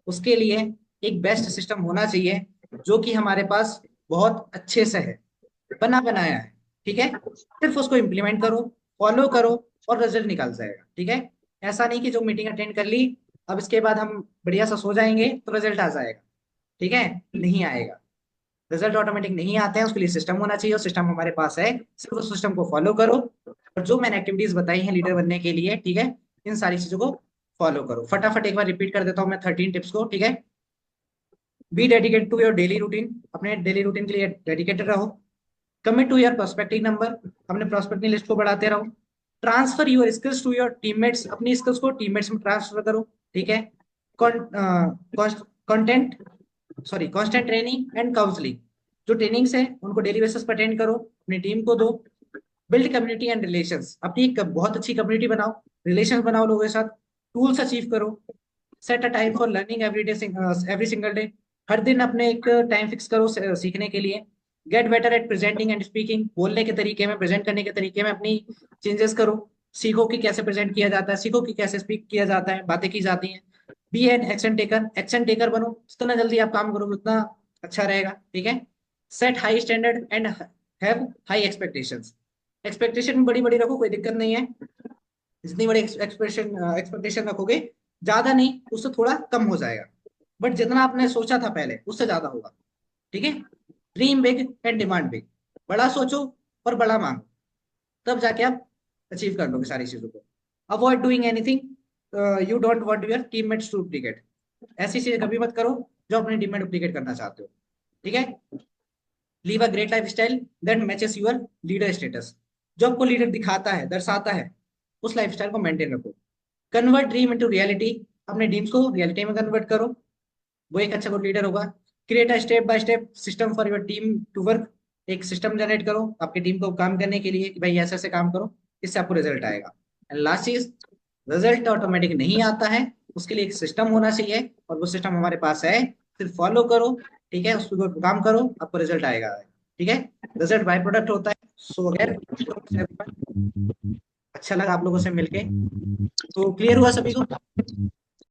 उसके लिए एक बेस्ट सिस्टम होना चाहिए जो कि हमारे पास बहुत अच्छे से है, बना बनाया है, ठीक है। सिर्फ उसको इम्प्लीमेंट करो, फॉलो करो, और रिजल्ट निकल जाएगा, ठीक है। ऐसा नहीं कि जो मीटिंग अटेंड कर ली, अब इसके बाद हम बढ़िया सा सो जाएंगे तो रिजल्ट आ जाएगा, ठीक है। नहीं आएगा। रिजल्ट ऑटोमेटिक नहीं आते हैं, उसके लिए सिस्टम होना चाहिए, और सिस्टम हमारे पास है। सिर्फ उस सिस्टम को फॉलो करो, और जो मैंने एक्टिविटीज बताई हैं लीडर बनने के लिए, ठीक है, इन सारी चीजों को फॉलो करो। फटाफट एक बार रिपीट कर देता हूँ मैं 13 टिप्स को, ठीक है। Be dedicated to your daily routine, अपने डेली रूटीन के लिए डेडिकेटेड रहो। Commit to your prospective number, अपने प्रोस्पेक्टिव लिस्ट को बढ़ाते रहो। Transfer your skills to your teammates, अपनी स्किल्स को टीममेट्स में ट्रांसफर करो, ठीक है। Content sorry constant training and counselling, जो ट्रेनिंग्स है उनको डेली बेसिस पर अटेंड करो, अपनी टीम को दो। बिल्ड कम्युनिटी एंड रिलेशंस, अपनी एक बहुत अच्छी कम्युनिटी बनाओ, रिलेशन बनाओ लोगों के साथ। टूल्स अचीव करो। Set a time for learning every single day, हर दिन अपने एक टाइम फिक्स करो सीखने के लिए। Get better at presenting and speaking, बोलने के तरीके में, प्रेजेंट करने के तरीके में अपनी चेंजेस करो। सीखो कि कैसे प्रेजेंट किया जाता है, सीखो कि कैसे स्पीक किया जाता है, बातें की जाती हैं। Be an action taker, action taker बनो, जितना जल्दी आप काम करोगे उतना अच्छा रहेगा, ठीक है। Set high standard and have high expectations, expectation बड़ी बड़ी रखो, कोई दिक्कत नहीं है। जितनी बड़ी एक्सपेक्टेशन रखोगे, ज्यादा नहीं, उससे थोड़ा कम हो जाएगा, बट जितना आपने सोचा था पहले उससे ज्यादा होगा, ठीक है। Dream big and demand big, बड़ा सोचो और बड़ा मांगो, तब जाके आप अचीव कर लोगे सारी चीजों को। Avoid doing anything you don't want your teammates to duplicate, ऐसी चीजें कभी मत करो जो अपनी टीम में डुप्लीकेट करना चाहते हो। ठीक है। Live a great life style that matches your leader status. जो आपको लीडर दिखाता है, दर्शाता है, उस लाइफ स्टाइल को मेंटेन रखो। Convert dream into reality. अपने ड्रीम्स को रियलिटी में कन्वर्ट करो, वो एक अच्छा गुड लीडर होगा। Create a step by step system for your team to work. एक सिस्टम जनरेट करो आपकी टीम को काम करने के लिए कि भाई ऐसे ऐसे काम करो, इससे आपको रिजल्ट आएगा। एंड लास्ट चीज, रिजल्ट ऑटोमेटिक नहीं आता है, उसके लिए एक सिस्टम होना चाहिए, और वो सिस्टम हमारे पास है। सिर्फ फॉलो करो, ठीक है, उस पर काम करो, आपको रिजल्ट आएगा। ठीक है। रिजल्ट बाय प्रोडक्ट होता है। सो अगर अच्छा लगा आप लोगों से मिलके, तो क्लियर हुआ सभी को?